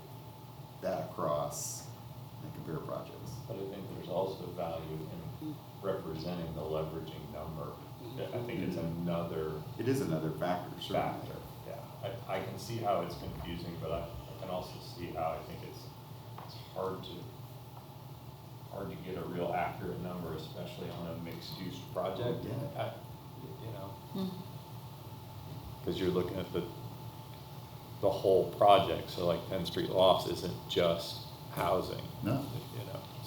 that across and compare projects. But I think there's also value in representing the leveraging number. I think it's another It is another factor, certainly. factor, yeah. I can see how it's confusing, but I can also see how I think it's hard to get a real accurate number, especially on a mixed-use project. Yeah. Because you're looking at the whole project, so like 10th Street Lofts isn't just housing. No.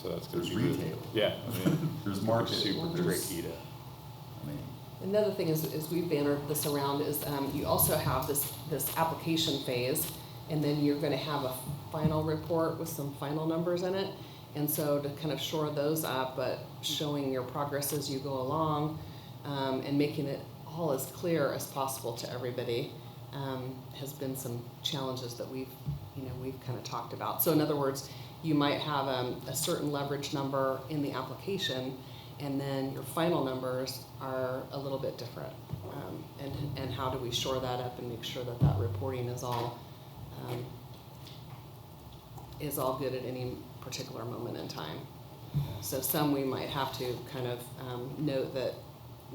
So that's gonna There's be really- retail. Yeah, I mean, There's market. super There's- tricky to. I mean, Another thing is we've bannered this around is, you also have this application phase, and then you're gonna have a final report with some final numbers in it. And so to kind of shore those up, but showing your progress as you go along, and making it all as clear as possible to everybody, has been some challenges that we've kind of talked about. So in other words, you might have a certain leverage number in the application, and then your final numbers are a little bit different. And how do we shore that up and make sure that that reporting is all good at any particular moment in time. So some we might have to kind of note that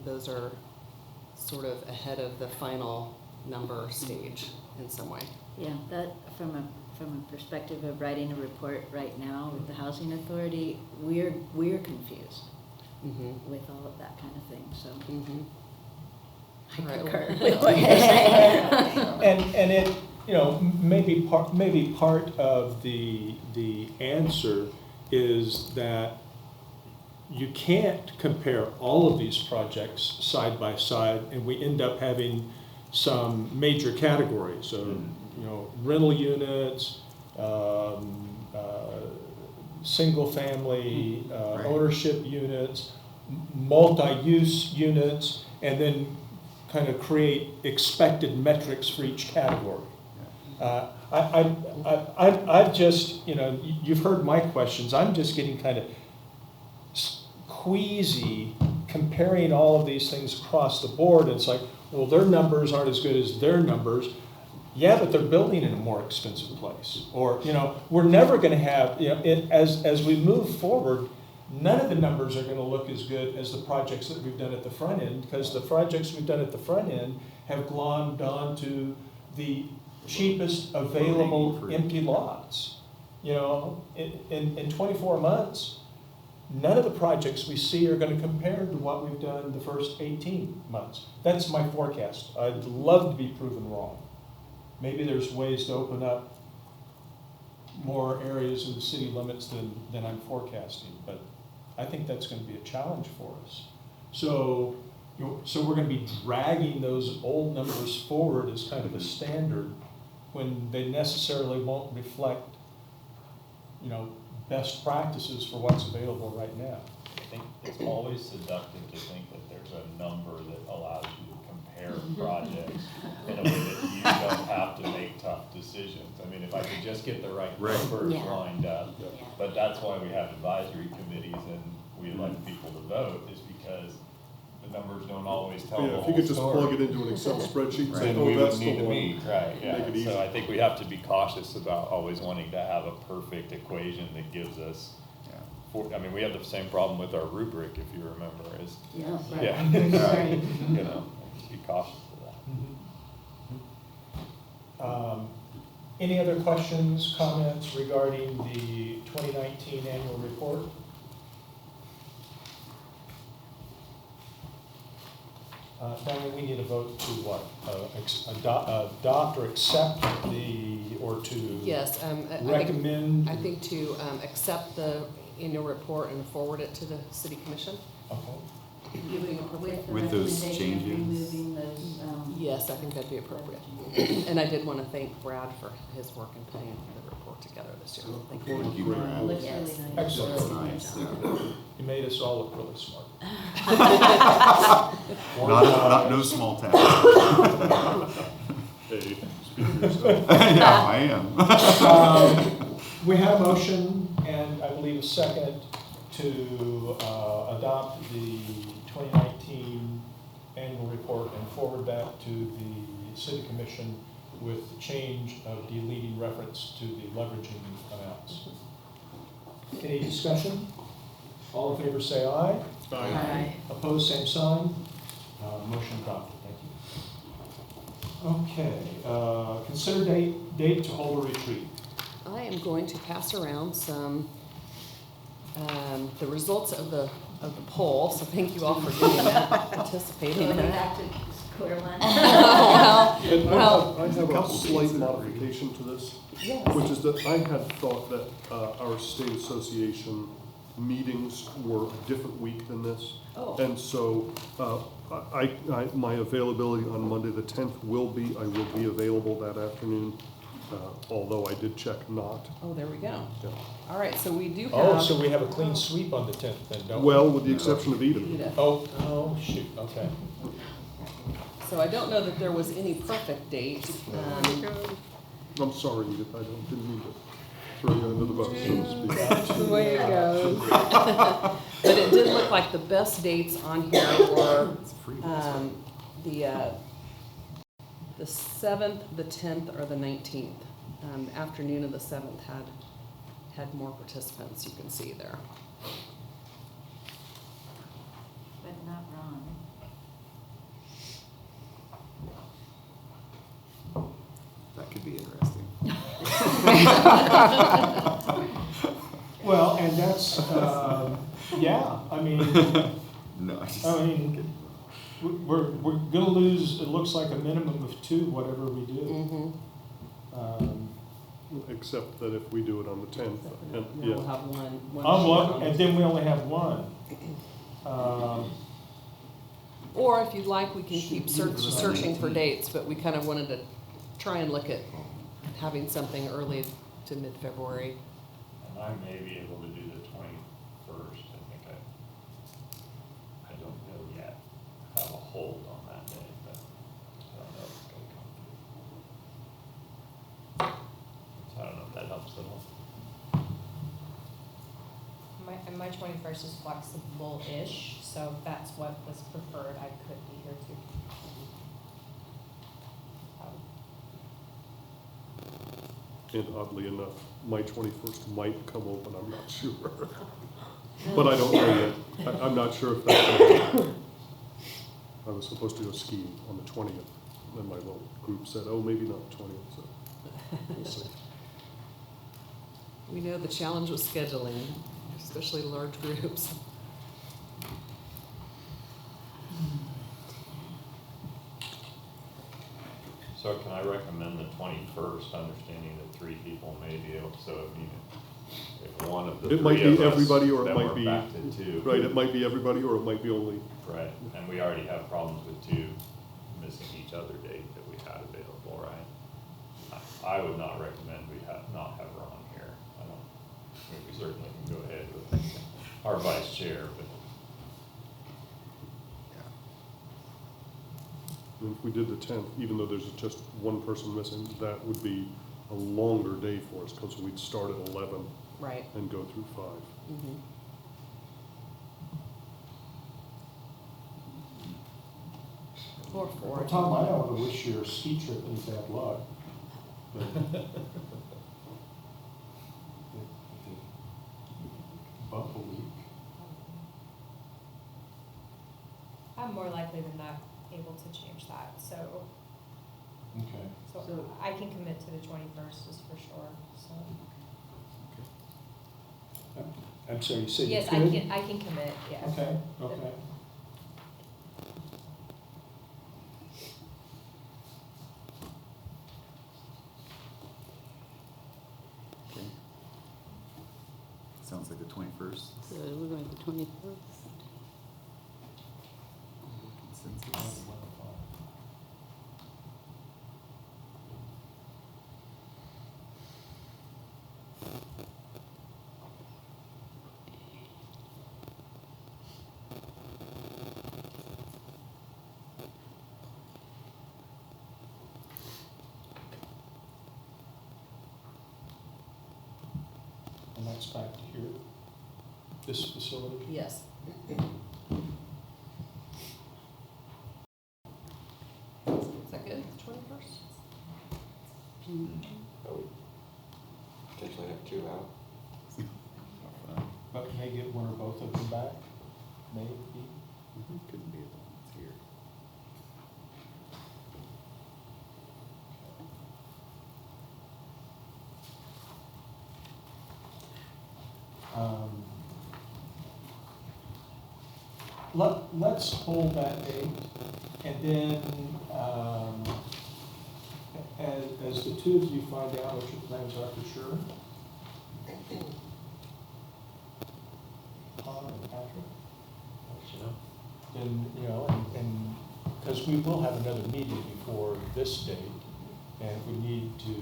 those are sort of ahead of the final number stage in some way. Yeah, that, from a perspective of writing a report right now with the Housing Authority, we're confused Mm-hmm. with all of that kind of thing, so. Mm-hmm. I All right. concur with what you're saying. And it, maybe part of the answer is that you can't compare all of these projects side by side, and we end up having some major categories of, rental units, single-family Right. ownership units, multi-use units, and then kind of create expected metrics for each category. I've just, you've heard my questions. I'm just getting kind of queasy comparing all of these things across the board. It's like, well, their numbers aren't as good as their numbers. Yeah, but they're building in a more expensive place. Or, we're never going to have, as we move forward, none of the numbers are going to look as good as the projects that we've done at the front end, because the projects we've done at the front end have glommed onto the cheapest available empty lots. In 24 months, none of the projects we see are going to compare to what we've done the first 18 months. That's my forecast. I'd love to be proven wrong. Maybe there's ways to open up more areas in the city limits than I'm forecasting, but I think that's going to be a challenge for us. So we're going to be dragging those old numbers forward as kind of a standard when they necessarily won't reflect, best practices for what's available right now. I think it's always seductive to think that there's a number that allows you to compare projects in a way that you don't have to make tough decisions. I mean, if I could just get the right numbers Yeah. lined up, but that's why we have advisory committees and we elect people to vote, is because the numbers don't always tell the Yeah, whole if you could just story. plug it into an Excel spreadsheet and say, Then oh, we that's would the need to one. meet, right, yeah. Make it easy. So I think we have to be cautious about always wanting to have a perfect equation that gives us, we have the same problem with our rubric, if you remember, is, Yeah. just be cautious of that. Any other questions, comments regarding the 2019 annual report? Then we need a vote to what? Adopt or accept or to Yes, recommend? I think to accept the annual report and forward it to the city commission. Okay. With those changes. Removing those, Yes, I think that'd be appropriate. And I did want to thank Brad for his work in putting the report together this year. Thank you. Thank you, Brad. looks Yes. really nice. Excellent. That's nice. You made us all look really smart. No small task. Hey, speak for yourself. Yeah, I am. We have a motion and I believe a second to adopt the 2019 annual report and forward that to the city commission with the change of deleting reference to the leveraging amounts. Any discussion? All in favor say aye. Aye. Opposed, same sign. Motion adopted. Thank you. Okay. Consider date to hold a retreat. I am going to pass around some, the results of the poll, so thank you all for doing that, participating in Going that. back to square one. Well, I have a slight modification to this, which is that I had thought that our state association meetings were a different week than this. Oh. And so my availability on Monday the 10th I will be available that afternoon, although I did check not. Oh, there we go. Yeah. All right, so we do have. Oh, so we have a clean sweep on the 10th then, don't we? Well, with the exception of Edith. Edith. Oh, shoot, okay. So I don't know that there was any perfect date. I'm sorry, Edith, I didn't mean to throw you under the bus, so to speak. That's the way it goes. But it did look like the best dates on here were the 7th, the 10th, or the 19th. Afternoon of the 7th had more participants, you can see there. But not wrong. That could be interesting. Well, and that's, yeah, I mean, No, we're gonna lose, it looks like a minimum of 2, whatever we do. Mm-hmm. Except that if we do it on the 10th, and, We'll yeah. have one. Oh, well, and then we only have 1. Or if you'd like, we can keep Shoot, searching for 19th. dates, but we kind of wanted to try and look at having something early to mid-February. And I may be able to do the 21st. I think I don't know yet. I have a hold on that day, but I don't know if it's gonna come through. So I don't know if that helps at all. My 21st is flexible-ish, so if that's what was preferred, I could be here too. And oddly enough, my 21st might come open, I'm not sure. But I don't know yet. I'm not sure if that's, I was supposed to go skiing on the 20th, and my little group said, oh, maybe not the 20th, so we'll see. We know the challenge with scheduling, especially large groups. So can I recommend the 21st, understanding that 3 people may be able, so I mean, if one of the It might three be of us, everybody, or it then might we're be, back to 2. right, it might be everybody, or it might be only, Right, and we already have problems with 2 missing each other date that we had available, right? I would not recommend we not have Ron here. I mean, we certainly can go ahead with our vice chair, but and if we did the 10th, even though there's just one person missing, that would be a longer day for us, because we'd start at 11 Right. and go through 5. Mhm. Or 4. Well, Tom, I don't want to wish your ski trip any bad luck. But if it bump a week. I'm more likely than not able to change that, so, Okay. so I can commit to the 21st is for sure, so. I'm sorry, you said you Yes, could? I can commit, yes. Okay, okay. Okay. Sounds like the 21st. So we're going to 21st. Consensus. And that's back to here, this facility? Yes. Is that good, 21st? Potentially have 2 out. But may get one or both of them back, maybe. Couldn't be the ones here. Let's hold that date, and then, as the two of you find out what your plans are for sure. Connor and Patrick, then, and, because we will have another meeting before this date, and if we need to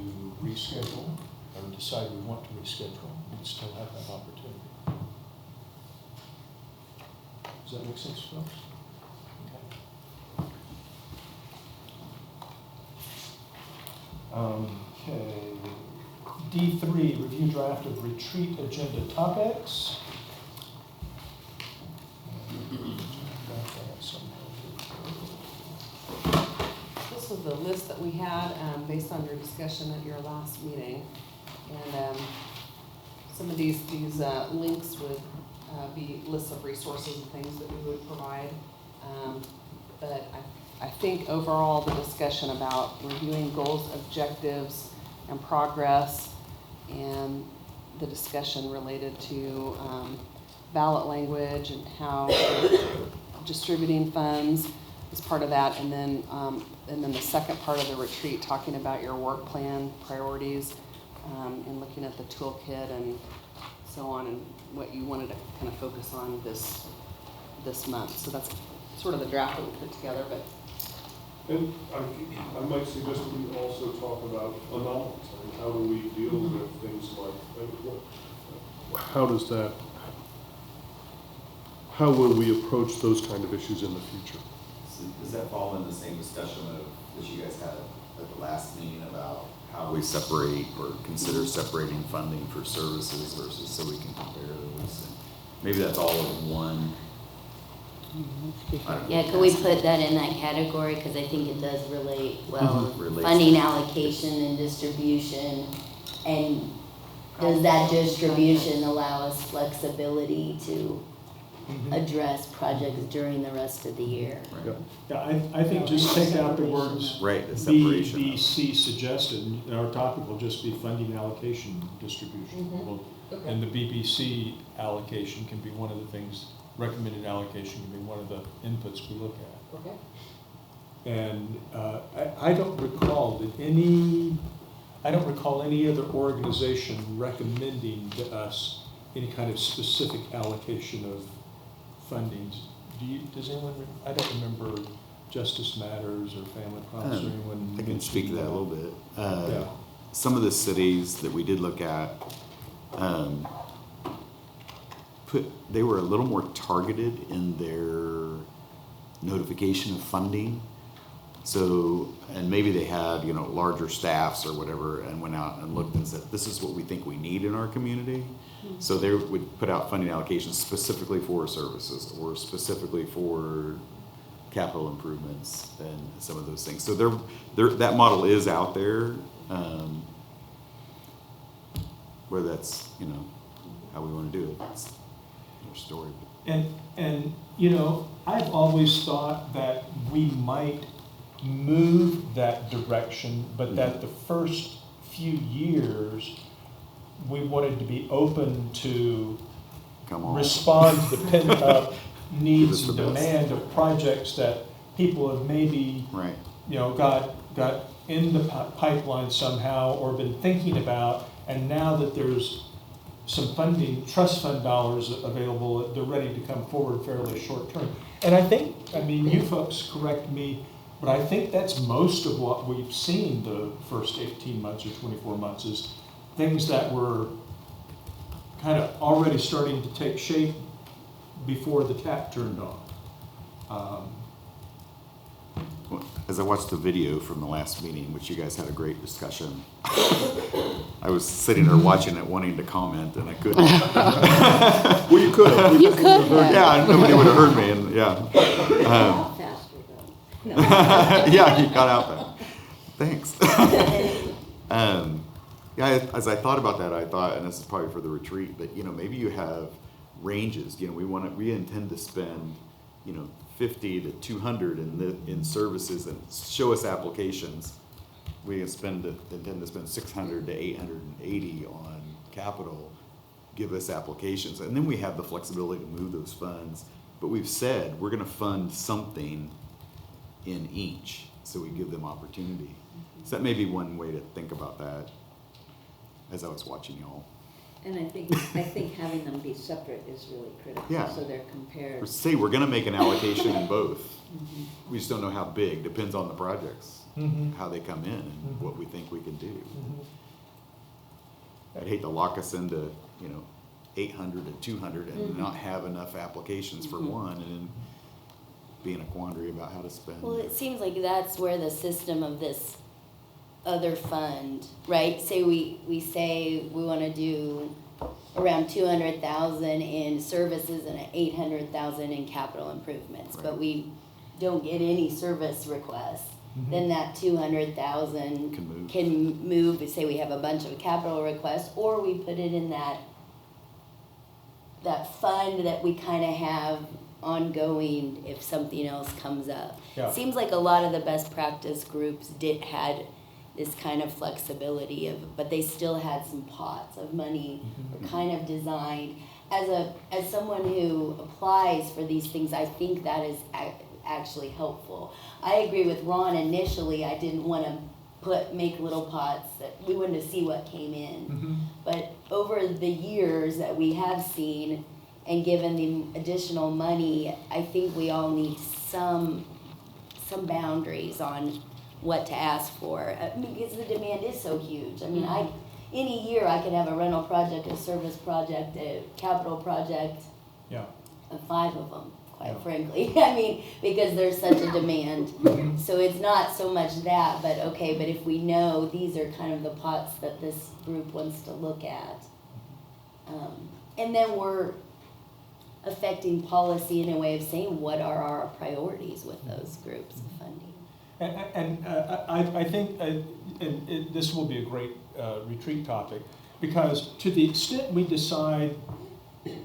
reschedule, or decide we want to reschedule, we still have that opportunity. Does that make sense, folks? Okay. Okay. D3, review draft of retreat agenda topics. This was the list that we had based on your discussion at your last meeting. And some of these links would be lists of resources and things that we would provide. But I think overall the discussion about reviewing goals, objectives, and progress, and the discussion related to ballot language and how distributing funds is part of that, and then the second part of the retreat, talking about your work plan priorities, and looking at the toolkit. And so on, and what you wanted to kind of focus on this month. So that's sort of the draft that we put together, but. And I might suggest that we also talk about anomalies. I mean, how do we deal with things like, how will we approach those kind of issues in the future? So does that fall in the same discussion that you guys had at the last meeting about how we separate or consider separating funding for services versus so we can compare those? And maybe that's all in one. I don't know. Yeah, can we put that in that category, because I think it does relate well, Relates. funding allocation and distribution, and does that distribution allow us flexibility to address projects during the rest of the year? Right. Yeah, I think just take out the words Right, the B, separation. B, C suggested, and our topic will just be funding allocation distribution. Well, and the BBC allocation can be one of the things, recommended allocation can be one of the inputs we look at. Okay. And I don't recall that any other organization recommending to us any kind of specific allocation of funding. Does anyone, I don't remember Justice Matters or Family Promise or anyone. I can speak to that a little bit. Yeah. Some of the cities that we did look at, they were a little more targeted in their notification of funding. So, and maybe they had, larger staffs or whatever, and went out and looked and said, this is what we think we need in our community. So they would put out funding allocations specifically for services or specifically for capital improvements and some of those things. So that model is out there, whether that's, how we want to do it. It's our story. And I've always thought that we might move that direction, but that the first few years, we wanted to be open to respond to the pent-up needs and demand of projects that people have maybe, got in the pipeline somehow or been thinking about, and now that there's some funding, trust fund dollars available, they're ready to come forward fairly short term. And I think, you folks correct me, but I think that's most of what we've seen the first 18 months or 24 months is things that were kind of already starting to take shape before the tap turned on. As I watched the video from the last meeting, which you guys had a great discussion, I was sitting there watching it, wanting to comment, and I couldn't. Well, you could have. You could have. Yeah, nobody would have heard me, and yeah. Faster though. No. Yeah, he got out there. Thanks. As I thought about that, I thought, and this is probably for the retreat, but maybe you have ranges. We intend to spend, 50 to 200 in services, and show us applications. We intend to spend 600 to 880 on capital. Give us applications, and then we have the flexibility to move those funds. But we've said we're going to fund something in each, so we give them opportunity. So that may be one way to think about that. As I was watching y'all. And I think having them be separate is really critical. Yeah. So they're compared. Say we're going to make an allocation in both. We just don't know how big. Depends on the projects, how they come in, and what we think we can do. I'd hate to lock us into 800 and 200 and not have enough applications for one, and then be in a quandary about how to spend. Well, it seems like that's where the system of this other fund, right? Say we say we want to do around 200,000 in services and 800,000 in capital improvements, but we don't get any service requests. Then that 200,000 can move. Say we have a bunch of capital requests, or we put it in that fund that we kind of have ongoing if something else comes up. Yeah. Seems like a lot of the best practice groups had this kind of flexibility but they still had some pots of money kind of designed. As someone who applies for these things, I think that is actually helpful. I agree with Ron initially. I didn't want to make little pots that we wouldn't see what came in. Mhm. But over the years that we have seen and given the additional money, I think we all need some boundaries on what to ask for. Because the demand is so huge. I mean, in a year, I could have a rental project, a service project, a capital project, Yeah. 5 of them, quite Yeah. frankly. I mean, because there's such a demand. So it's not so much that, but okay, but if we know these are kind of the pots that this group wants to look at. And then we're affecting policy in a way of saying what are our priorities with those groups of funding. And I think this will be a great retreat topic, because to the extent we decide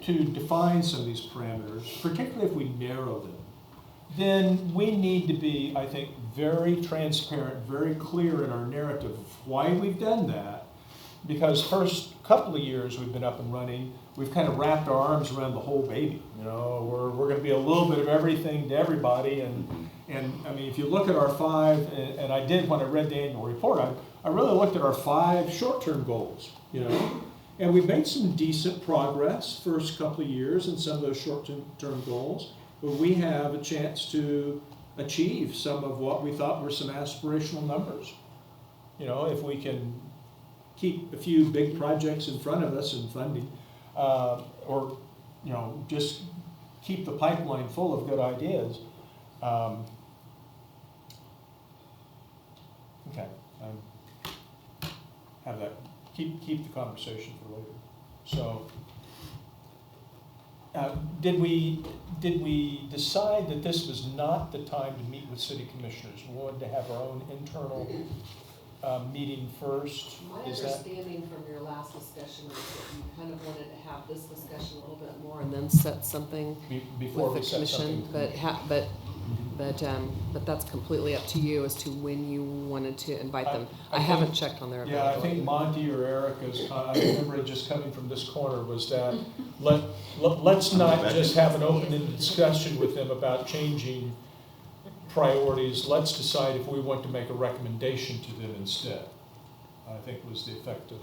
to define some of these parameters, particularly if we narrow them, then we need to be, I think, very transparent, very clear in our narrative of why we've done that. Because first couple of years we've been up and running, we've kind of wrapped our arms around the whole baby. You know, we're going to be a little bit of everything to everybody. And I mean, if you look at our 5, and I did when I read the annual report, I really looked at our 5 short-term goals, you know. And we've made some decent progress first couple of years in some of those short-term goals. But we have a chance to achieve some of what we thought were some aspirational numbers. You know, if we can keep a few big projects in front of us in funding, or, you know, just keep the pipeline full of good ideas. Okay, have that, keep the conversation for later. So, did we decide that this was not the time to meet with city commissioners? We wanted to have our own internal meeting first? My Is that? understanding from your last discussion was that you kind of wanted to have this discussion a little bit more and then set something Before with we the set commission, something. but that's completely up to you as to when you wanted to invite them. I I think- haven't checked on their Yeah, I availability. think Monty or Erica's, I remember it just coming from this corner, was that let's not just have an open-ended discussion with them about changing priorities. Let's decide if we want to make a recommendation to them instead. I think was the effect of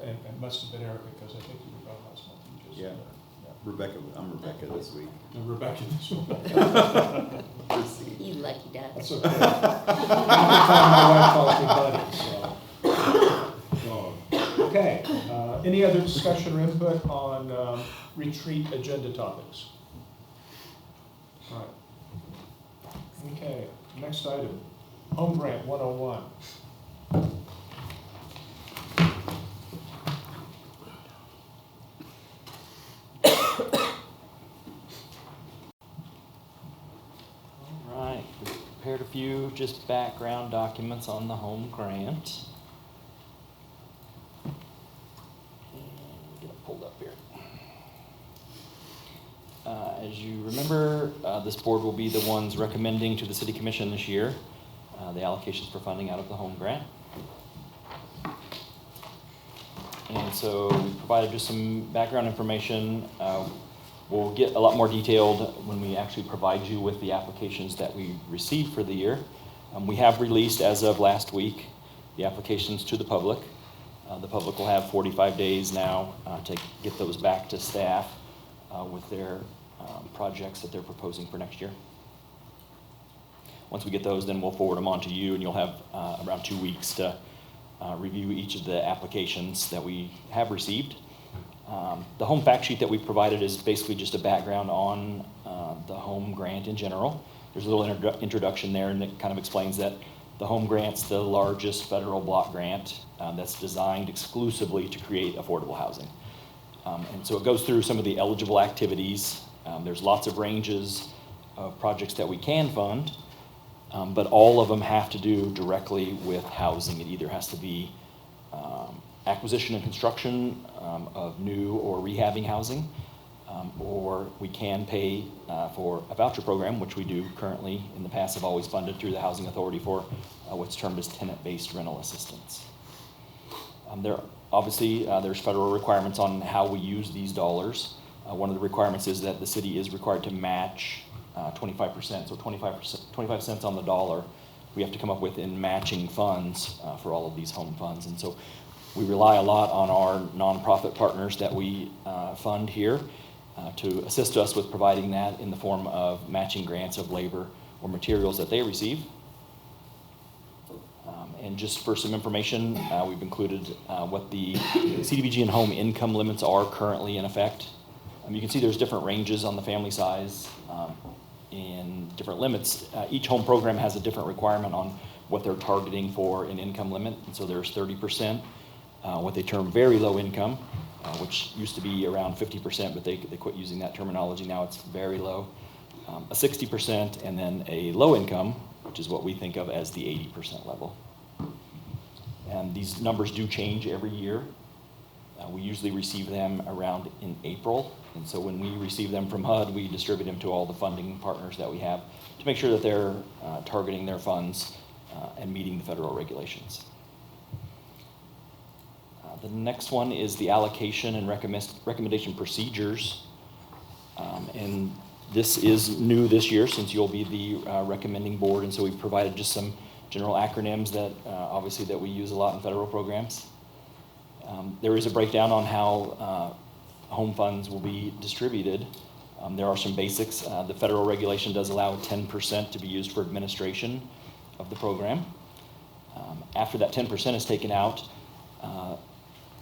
and it must have been Erica, because I think you were gone last month. You just, Yeah. Rebecca, I'm Rebecca this week. And Rebecca this one. You lucky duck. That's okay. Half the time my wife calls me buddy, so. Okay, any other discussion or input on retreat agenda topics? All right. Okay, next item, Home Grant 101. Right, we prepared a few just background documents on the home grant. And get it pulled up here. As you remember, this board will be the ones recommending to the City Commission this year the allocations for funding out of the home grant. And so we provided just some background information. We'll get a lot more detailed when we actually provide you with the applications that we received for the year. We have released, as of last week, the applications to the public. The public will have 45 days now to get those back to staff with their projects that they're proposing for next year. Once we get those, then we'll forward them on to you, and you'll have around 2 weeks to review each of the applications that we have received. The home fact sheet that we provided is basically just a background on the home grant in general. There's a little introduction there, and it kind of explains that the home grant's the largest federal block grant that's designed exclusively to create affordable housing. And so it goes through some of the eligible activities. There's lots of ranges of projects that we can fund, but all of them have to do directly with housing. It either has to be acquisition and construction of new or rehabbing housing, or we can pay for a voucher program, which we do currently. In the past have always funded through the Housing Authority for what's termed as tenant-based rental assistance. There's federal requirements on how we use these dollars. One of the requirements is that the city is required to match 25%, so 25 cents on the dollar we have to come up with in matching funds for all of these home funds. And so we rely a lot on our nonprofit partners that we fund here to assist us with providing that in the form of matching grants of labor or materials that they receive. And just for some information, we've included what the CDBG and home income limits are currently in effect. You can see there's different ranges on the family size and different limits. Each home program has a different requirement on what they're targeting for an income limit. And so there's 30%, what they term very low income, which used to be around 50%, but they quit using that terminology. Now it's very low. A 60%, and then a low income, which is what we think of as the 80% level. And these numbers do change every year. We usually receive them around in April. And so when we receive them from HUD, we distribute them to all the funding partners that we have to make sure that they're targeting their funds and meeting the federal regulations. The next one is the allocation and recommendation procedures. And this is new this year since you'll be the recommending board. And so we've provided just some general acronyms that obviously that we use a lot in federal programs. There is a breakdown on how home funds will be distributed. There are some basics. The federal regulation does allow 10% to be used for administration of the program. After that 10% is taken out,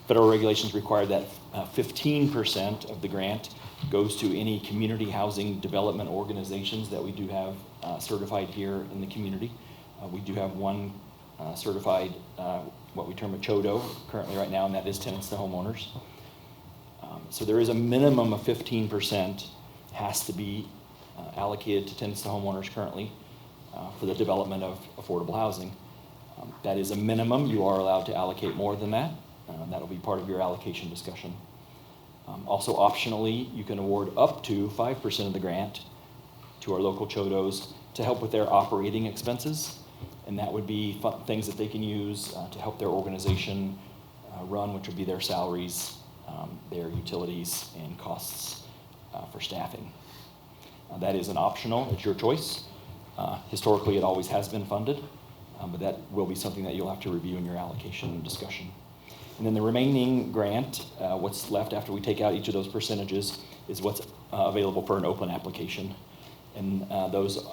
federal regulations require that 15% of the grant goes to any community housing development organizations that we do have certified here in the community. We do have one certified, what we term a CHODO currently right now, and that is tenants to homeowners. So there is a minimum of 15% has to be allocated to tenants to homeowners currently for the development of affordable housing. That is a minimum. You are allowed to allocate more than that. That'll be part of your allocation discussion. Also optionally, you can award up to 5% of the grant to our local CHODOs to help with their operating expenses. And that would be things that they can use to help their organization run, which would be their salaries, their utilities, and costs for staffing. That is an optional, it's your choice. Historically, it always has been funded, but that will be something that you'll have to review in your allocation discussion. And then the remaining grant, what's left after we take out each of those percentages, is what's available for an open application. And those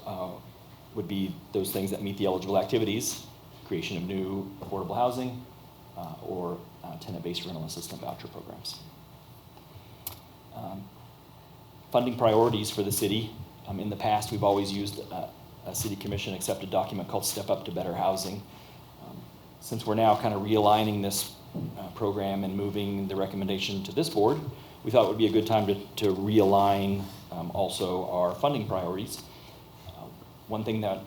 would be those things that meet the eligible activities, creation of new affordable housing, or tenant-based rental assistance voucher programs. Funding priorities for the city. In the past, we've always used a city commission accepted document called Step Up to Better Housing. Since we're now kind of realigning this program and moving the recommendation to this board, we thought it would be a good time to realign also our funding priorities. One thing that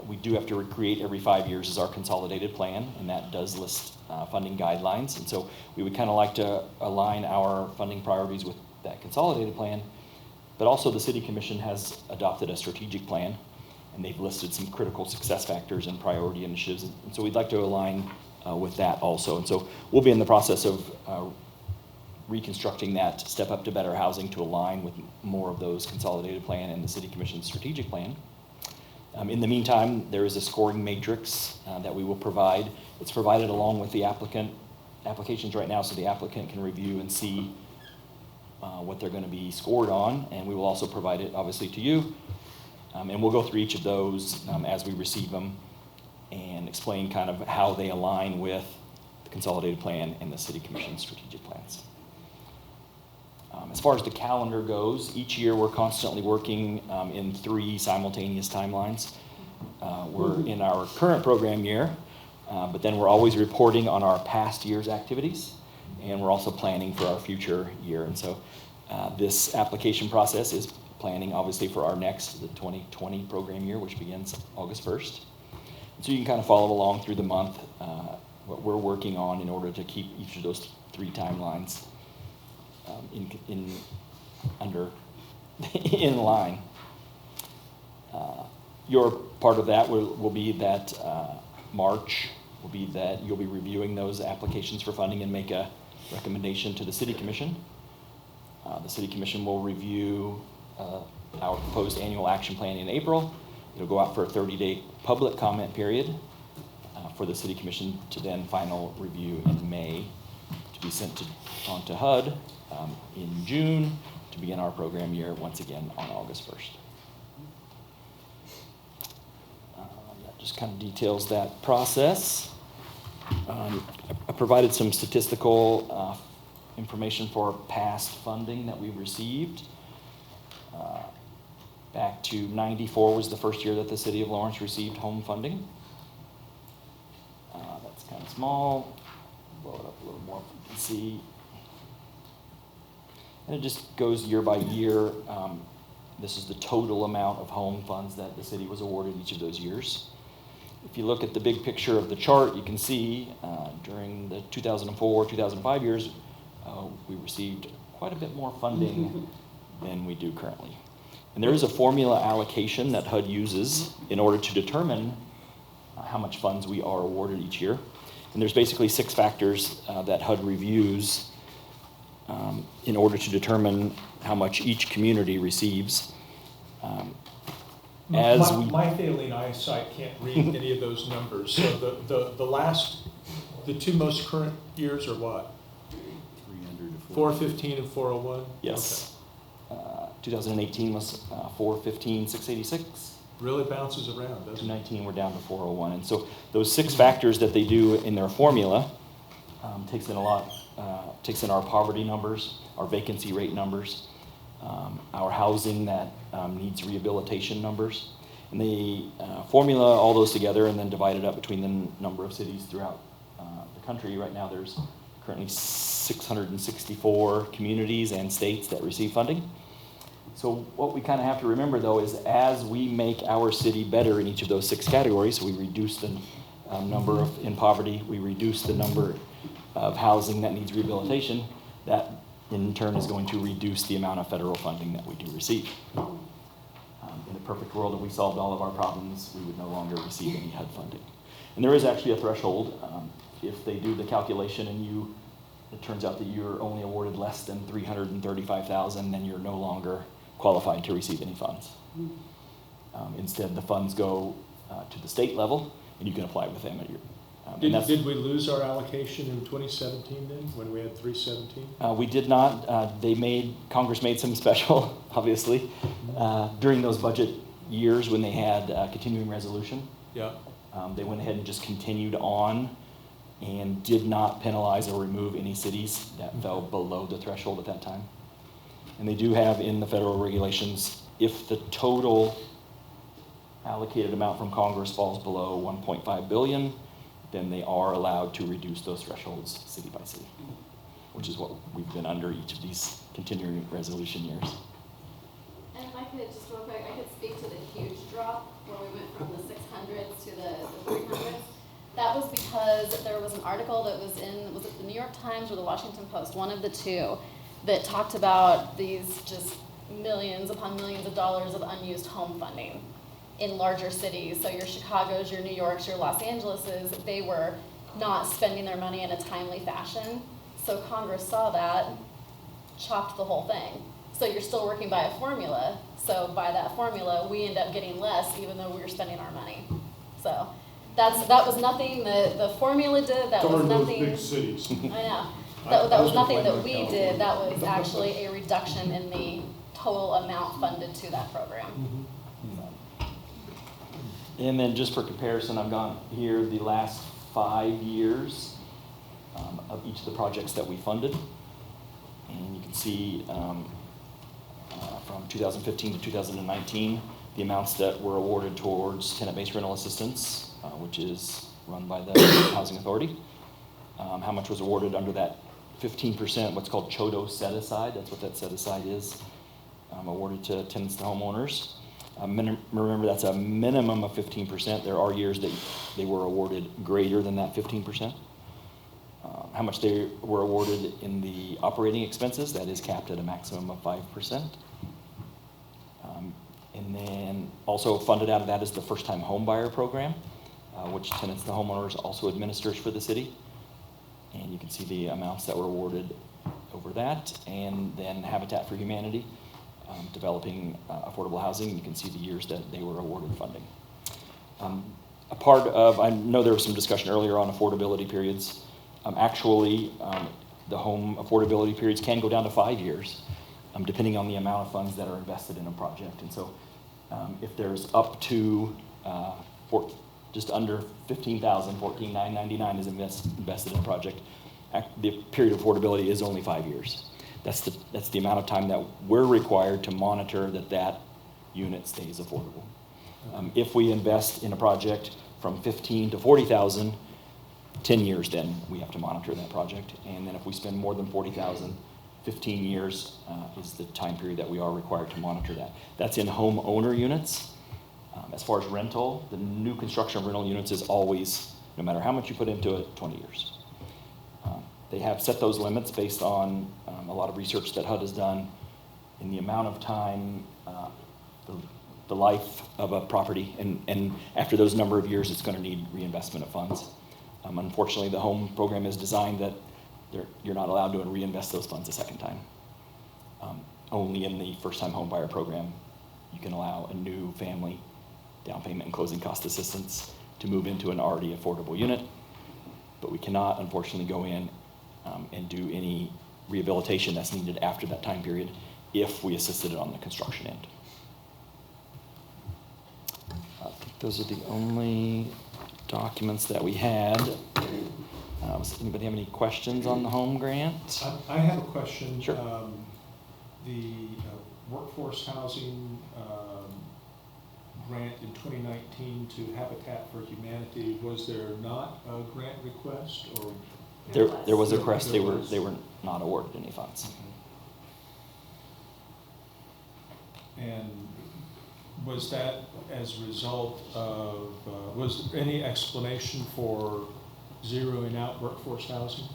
we do have to recreate every 5 years is our consolidated plan, and that does list funding guidelines. And so we would kind of like to align our funding priorities with that consolidated plan. But also the City Commission has adopted a strategic plan, and they've listed some critical success factors and priority initiatives. And so we'd like to align with that also. And so we'll be in the process of reconstructing that Step Up to Better Housing to align with more of those consolidated plan and the City Commission's strategic plan. In the meantime, there is a scoring matrix that we will provide. It's provided along with the applications right now, so the applicant can review and see what they're going to be scored on, and we will also provide it obviously to you. And we'll go through each of those as we receive them and explain kind of how they align with the consolidated plan and the City Commission strategic plans. As far as the calendar goes, each year we're constantly working in 3 simultaneous timelines. We're in our current program year, but then we're always reporting on our past year's activities, and we're also planning for our future year. And so this application process is planning obviously for our next, the 2020 program year, which begins August 1st. And so you can kind of follow along through the month what we're working on in order to keep each of those 3 timelines in line. Your part of that will be that March will be that you'll be reviewing those applications for funding and make a recommendation to the City Commission. The City Commission will review our proposed annual action plan in April, It'll go out for a 30-day public comment period for the city commission to then final review in May, to be sent on to HUD in June, to begin our program year once again on August 1st. That just kind of details that process. I provided some statistical information for past funding that we've received. Back to '94 was the first year that the city of Lawrence received home funding. That's kind of small. Blow it up a little more so you can see. And it just goes year by year. This is the total amount of home funds that the city was awarded each of those years. If you look at the big picture of the chart, you can see during the 2004, 2005 years, we received quite a bit more funding than we do currently. And there is a formula allocation that HUD uses in order to determine how much funds we are awarded each year. And there's basically 6 factors that HUD reviews in order to determine how much each community receives. My failing eyesight can't read any of those numbers. So the 2 most current years are what? 300 to 415 and 401? Yes. 2018 was 415, 686. Really bounces around, doesn't it? 2019 we're down to 401. And so those 6 factors that they do in their formula takes in our poverty numbers, our vacancy rate numbers, our housing that needs rehabilitation numbers. And they formula all those together and then divide it up between the number of cities throughout the country. Right now there's currently 664 communities and states that receive funding. So what we kind of have to remember, though, is as we make our city better in each of those 6 categories, so we reduce the number in poverty, we reduce the number of housing that needs rehabilitation, that in turn is going to reduce the amount of federal funding that we do receive. In a perfect world, if we solved all of our problems, we would no longer receive any HUD funding. And there is actually a threshold. If they do the calculation and it turns out that you're only awarded less than $335,000, then you're no longer qualified to receive any funds. Instead, the funds go to the state level, and you can apply with them at your. Did we lose our allocation in 2017 then, when we had 317? We did not. Congress made some special, obviously, during those budget years when they had continuing resolution. Yeah. They went ahead and just continued on and did not penalize or remove any cities that fell below the threshold at that time. And they do have in the federal regulations, if the total allocated amount from Congress falls below 1.5 billion, then they are allowed to reduce those thresholds city by city, which is what we've been under each of these continuing resolution years. And if I could, just real quick, I could speak to the huge drop where we went from the 600s to the 300s. That was because there was an article that was it the New York Times or the Washington Post, one of the 2, that talked about these just millions upon millions of dollars of unused home funding in larger cities. So your Chicagos, your New Yorks, your Los Angeleses, they were not spending their money in a timely fashion. So Congress saw that, chopped the whole thing. So you're still working by a formula. So by that formula, we end up getting less even though we were spending our money. So that was nothing the formula did. That was nothing. Those big cities. I know. That was nothing that we did. That was actually a reduction in the total amount funded to that program. Mm-hmm. And then just for comparison, I've gone here the last 5 years of each of the projects that we funded. And you can see from 2015 to 2019, the amounts that were awarded towards tenant-based rental assistance, which is run by the Housing Authority. How much was awarded under that 15%, what's called CHODO set-aside, that's what that set-aside is, awarded to tenants to homeowners. Remember, that's a minimum of 15%. There are years that they were awarded greater than that 15%. How much they were awarded in the operating expenses, that is capped at a maximum of 5%. And then also funded out of that is the first-time home buyer program, which tenants to homeowners also administers for the city. And you can see the amounts that were awarded over that. And then Habitat for Humanity developing affordable housing. You can see the years that they were awarded funding. A part of, I know there was some discussion earlier on affordability periods. The home affordability periods can go down to 5 years, depending on the amount of funds that are invested in a project. And so if there's up to just under $15,000, $14,999 is invested in a project, the period of affordability is only 5 years. That's the amount of time that we're required to monitor that unit stays affordable. If we invest in a project from $15,000 to $40,000, 10 years then we have to monitor that project. And then if we spend more than $40,000, 15 years is the time period that we are required to monitor that. That's in homeowner units. As far as rental, the new construction of rental units is always, no matter how much you put into it, 20 years. They have set those limits based on a lot of research that HUD has done in the amount of time, the life of a property, and after those number of years, it's going to need reinvestment of funds. Unfortunately, the home program is designed that you're not allowed to reinvest those funds a second time. Only in the first-time home buyer program, you can allow a new family down payment and closing cost assistance to move into an already affordable unit, but we cannot, unfortunately, go in and do any rehabilitation that's needed after that time period if we assisted it on the construction end. Those are the only documents that we had. Does anybody have any questions on the home grant? I have a question. Sure. The workforce housing grant in 2019 to Habitat for Humanity, was there not a grant request, or? There was a request. They were not awarded any funds. And was that as a result of, was there any explanation for zeroing out workforce housing?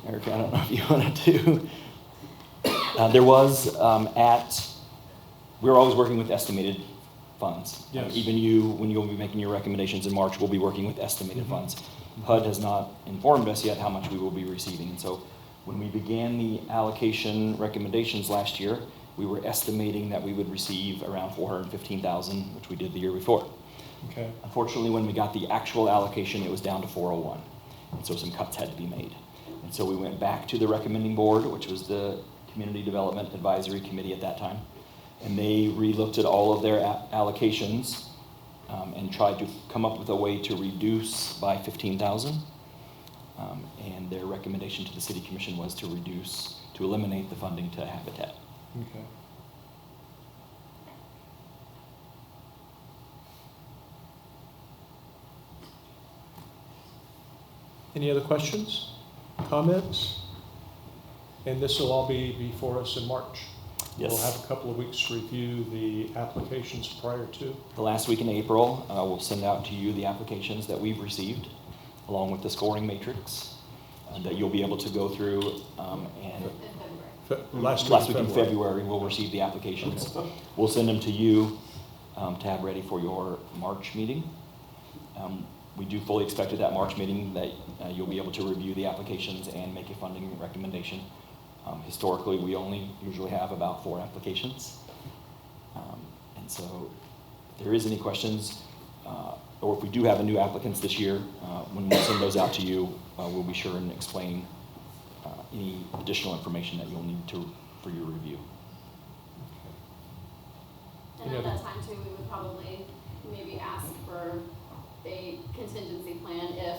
Erica, I don't know if you wanted to. There was we were always working with estimated funds. Yes. Even you, when you'll be making your recommendations in March, we'll be working with estimated funds. HUD has not informed us yet how much we will be receiving. And so when we began the allocation recommendations last year, we were estimating that we would receive around $415,000, which we did the year before. Okay. Unfortunately, when we got the actual allocation, it was down to 401. And so some cuts had to be made. And so we went back to the recommending board, which was the Community Development Advisory Committee at that time. And they re-looked at all of their allocations and tried to come up with a way to reduce by 15,000. And their recommendation to the City Commission was to eliminate the funding to Habitat. Okay. Any other questions, comments? And this will all be before us in March. Yes. We'll have a couple of weeks to review the applications prior to. The last week in April, we'll send out to you the applications that we've received, along with the scoring matrix that you'll be able to go through. Last week in February, we'll receive the applications. Okay. We'll send them to you to have ready for your March meeting. We do fully expect at that March meeting that you'll be able to review the applications and make a funding recommendation. Historically, we only usually have about 4 applications. And so if there is any questions, or if we do have new applicants this year, when we send those out to you, we'll be sure and explain any additional information that you'll need for your review. And at that time too, we would probably maybe ask for a contingency plan if,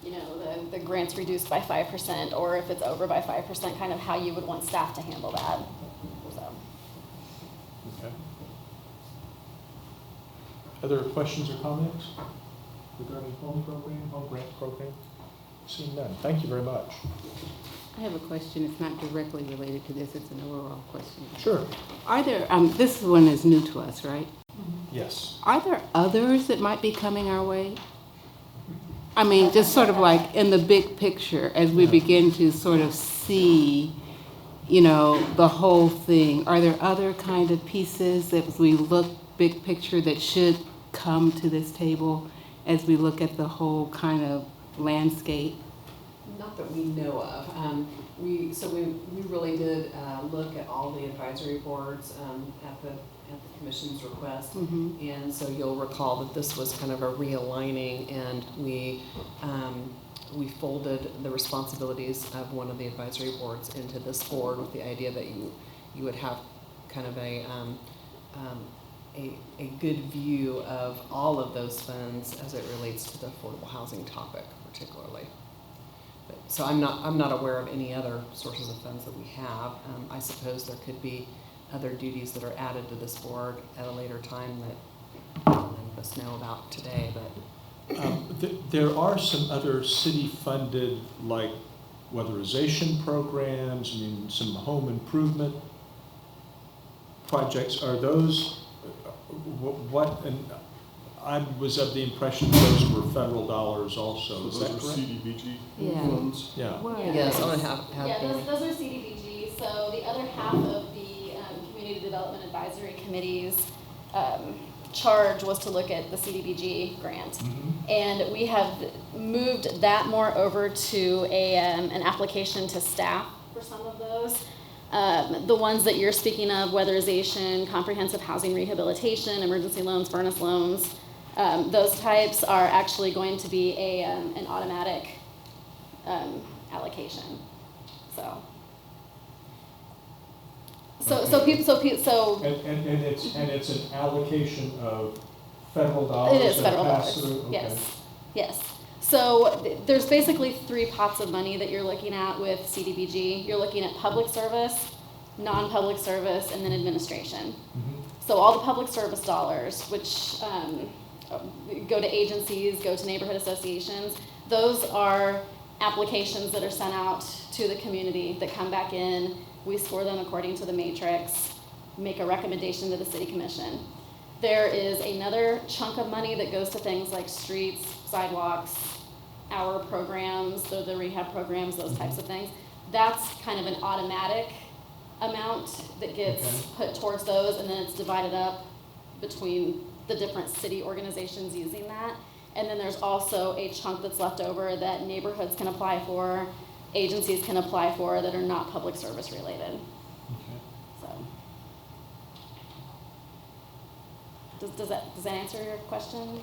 you know, the grant's reduced by 5%, or if it's over by 5%, kind of how you would want staff to handle that. So. Okay. Other questions or comments regarding home grant program? Seeing none. Thank you very much. I have a question. It's not directly related to this. It's an overall question. Sure. Are there, this one is new to us, right? Yes. Are there others that might be coming our way? I mean, just sort of like in the big picture, as we begin to sort of see, you know, the whole thing, are there other kind of pieces that as we look big picture that should come to this table as we look at the whole kind of landscape? Not that we know of. We really did look at all the advisory boards at the commission's request. And so you'll recall that this was kind of a realigning, and we folded the responsibilities of one of the advisory boards into this board with the idea that you would have kind of a good view of all of those funds as it relates to the affordable housing topic particularly. So I'm not aware of any other sources of funds that we have. I suppose there could be other duties that are added to this board at a later time that none of us know about today, but. There are some other city-funded, like weatherization programs, I mean, some home improvement projects. Are those, what, and I was of the impression those were federal dollars also, is that Those are correct? CDBG Yeah. funds? Yeah. Yes, I want to have Yeah, Danny. those are CDBG, so the other half of the Community Development Advisory Committee's charge was to look at the CDBG grant. And we have moved that more over to an application to staff for some of those. The ones that you're speaking of, weatherization, comprehensive housing rehabilitation, emergency loans, furnace loans, those types are actually going to be an automatic allocation. So And it's an allocation of federal dollars? it is that federal pass dollars. through? Okay. Yes. So there's basically 3 pots of money that you're looking at with CDBG. You're looking at public service, non-public service, and then administration. So all the public service dollars, which go to agencies, go to neighborhood associations, those are applications that are sent out to the community that come back in. We score them according to the matrix, make a recommendation to the city commission. There is another chunk of money that goes to things like streets, sidewalks, our programs, the rehab programs, those types of things. That's kind of an automatic amount that gets put towards those, and then it's divided up between the different city organizations using that. And then there's also a chunk that's left over that neighborhoods can apply for, agencies can apply for that are not public service related. So, does that answer your question?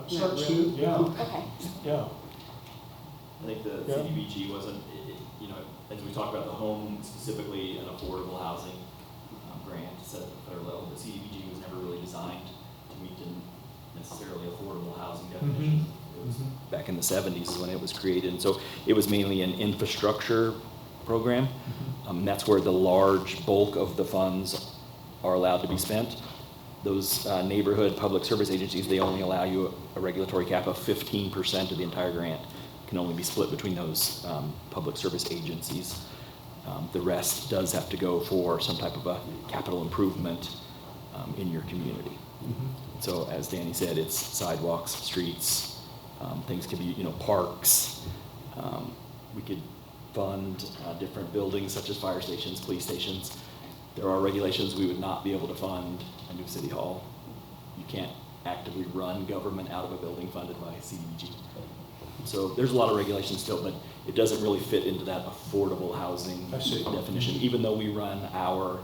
Starts to, yeah. Okay. Yeah. I think the Yeah. CDBG wasn't, you know, as we talk about the home, specifically an affordable housing grant set at the federal level, the CDBG was never really designed to meet the necessarily affordable housing definition. It was back in the 70s when it was created, and so it was mainly an infrastructure program. That's where the large bulk of the funds are allowed to be spent. Those neighborhood public service agencies, they only allow you a regulatory cap of 15% of the entire grant. It can only be split between those public service agencies. The rest does have to go for some type of a capital improvement in your community. So as Danny said, it's sidewalks, streets, things could be, you know, parks. We could fund different buildings such as fire stations, police stations. There are regulations we would not be able to fund a new city hall. You can't actively run government out of a building funded by CDBG. So there's a lot of regulations still, but it doesn't really fit into that affordable housing definition, even though we run our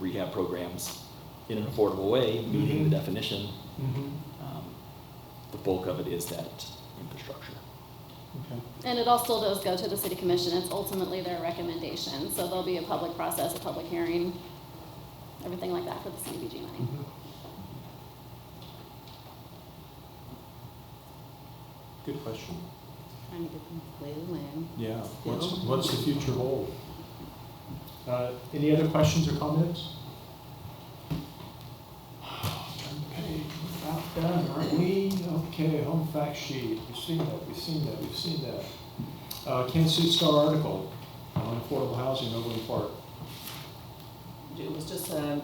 rehab programs in an affordable way, meeting the definition. The bulk of it is that infrastructure. And it all still does go to the city commission. It's ultimately their recommendation. So there'll be a public process, a public hearing, everything like that for the CDBG money. Good question. Trying to get them to lay the land. Yeah, what's the future hold? Any other questions or comments? Turn the page, we're about done, aren't we? Okay, home fact sheet, we've seen that. Kansas City Star article on affordable housing, Overland Park. It was just an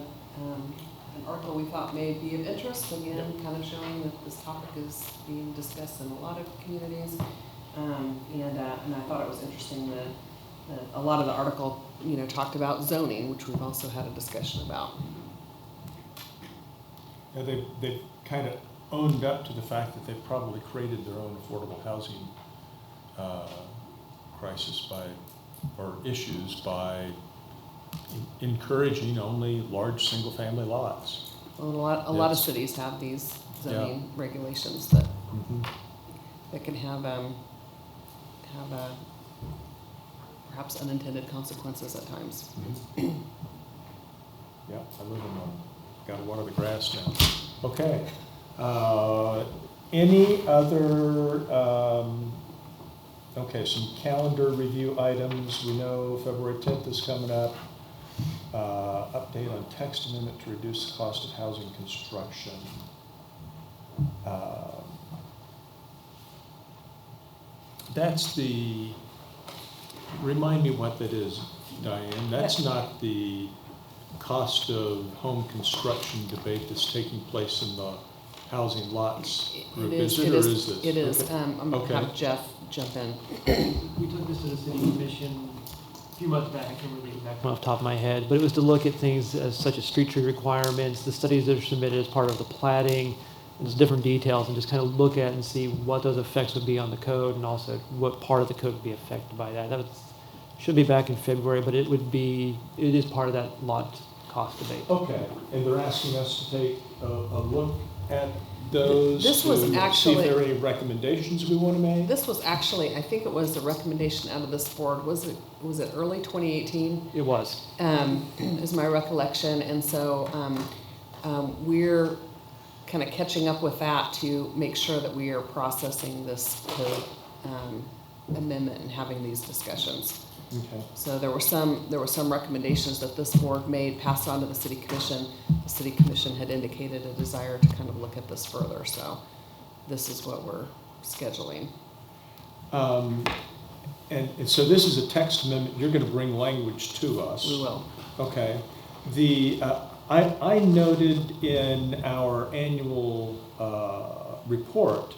article we thought may be of interest, again, kind of showing that this topic is being discussed in a lot of communities. And I thought it was interesting that a lot of the article, you know, talked about zoning, which we've also had a discussion about. Yeah, they've kind of owned up to the fact that they've probably created their own affordable housing crisis or issues by encouraging only large single-family lots. A lot of Yes. cities have these zoning Yeah. regulations that, Mhm. that can have perhaps unintended consequences at times. Mhm. Yeah, I live in one. Gotta water the grass now. Okay. Any other, okay, some calendar review items. We know February 10th is coming up. Update on text amendment to reduce the cost of housing construction. That's remind me what that is, Diane. That's not the cost of home construction debate that's taking place in the housing lots group, is it, or is this? It is. Okay. I'm gonna Okay. have Jeff jump in. We took this to the city commission a few months back, I can't remember the exact one off the top of my head, but it was to look at things as such as street tree requirements, the studies that are submitted as part of the plating, and just different details, and just kind of look at and see what those effects would be on the code, and also what part of the code would be affected by that. Should be back in February, but it is part of that lot cost debate. Okay, and they're asking us to take a look at those This was to see actually- if there are any recommendations we want to make? This was actually, I think it was the recommendation out of this board, was it early 2018? It was. Is my recollection, and so we're kind of catching up with that to make sure that we are processing this code amendment and having these discussions. Okay. So there were some recommendations that this board made, passed on to the city commission. The city commission had indicated a desire to kind of look at this further, so this is what we're scheduling. And so this is a text amendment, you're going to bring language to us? We will. Okay. I noted in our annual report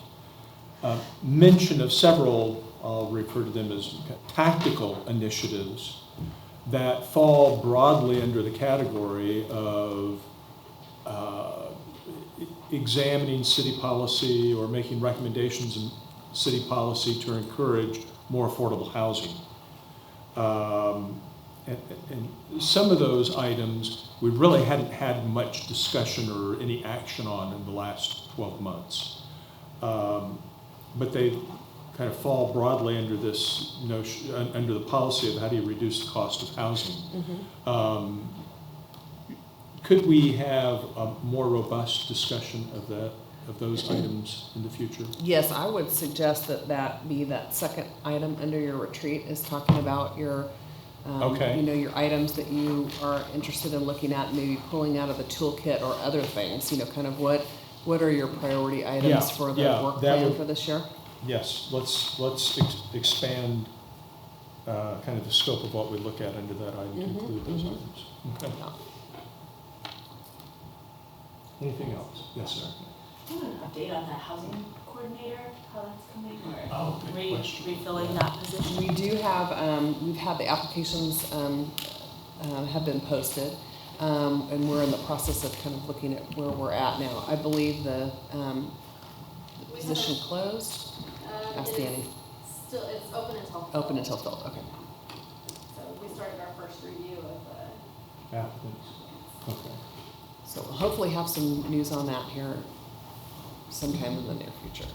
mention of several, I'll refer to them as tactical initiatives that fall broadly under the category of examining city policy or making recommendations in city policy to encourage more affordable housing. And some of those items we really hadn't had much discussion or any action on in the last 12 months. But they kind of fall broadly under this notion, under the policy of how do you reduce the cost of housing. Mm-hmm. Could we have a more robust discussion of those items in the future? Yes, I would suggest that be that second item under your retreat is talking about your, Okay. your items that you are interested in looking at, maybe pulling out of the toolkit or other things, kind of what are your priority items Yeah, for the yeah, work that plan would- for this year? Yes, let's expand kind of the scope of what we look at under that item to Mhm, include those mhm. items. Okay. Yeah. Anything else? Yes, sir. Do you have an update on that housing coordinator, how that's coming, Oh, or good question. refilling that position? We do have, we've had the applications have been posted, and we're in the process of kind of looking at where we're at now. I believe the position closed. Ask It is Danny. still, it's open until fall. Open until filled, okay. So we started our first review of Applicants. Okay. So we'll hopefully have some news on that here sometime in the near future.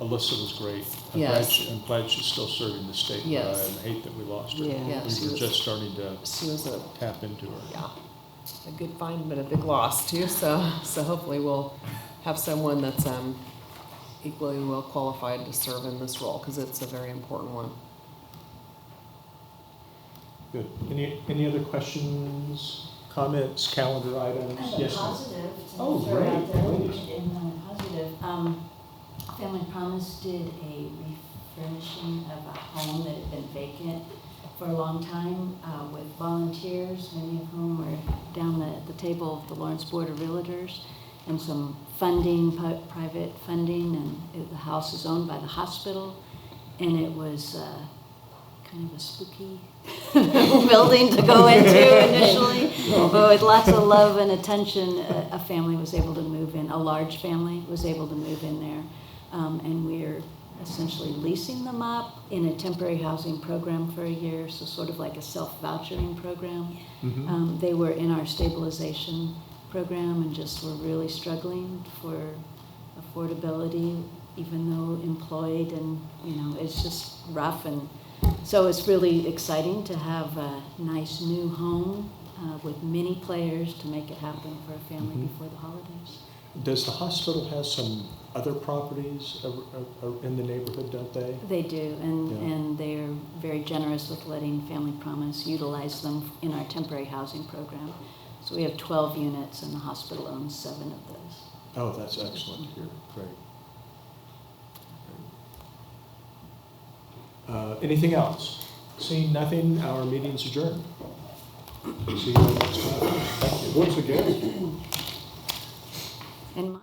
Alyssa was great. Yes. I'm glad she's still serving the state. But Yes. I hate that we lost her. Yeah, she We were was- just starting to She was tap into her. yeah, a good find, but a big loss too, so hopefully we'll have someone that's equally well qualified to serve in this role, because it's a very important one. Good. Any other questions, comments, calendar items? I have a Yes, ma'am. positive to Oh, throw great, out there. please. Positive. Family Promise did a refurnishing of a home that had been vacant for a long time with volunteers, many of whom were down at the table of the Lawrence Board of Realtors, and some funding, private funding, and the house is owned by the hospital, and it was kind of a spooky building to go into initially, but with lots of love and attention, a family was able to move in, a large family was able to move in there, and we're essentially leasing them up in a temporary housing program for a year, so sort of like a self-vouchering program. They were in our stabilization program and just were really struggling for affordability, even though employed, and it's just rough. And so it's really exciting to have a nice new home with many players to make it happen for a family before the holidays. Does the hospital have some other properties in the neighborhood, don't they? They do, and they're very generous with letting Family Promise utilize them in our temporary housing program. So we have 12 units, and the hospital owns 7 of those. Oh, that's excellent to hear. Great. Anything else? Seeing nothing, our meeting's adjourned. See you next time. Thank you. Once again. And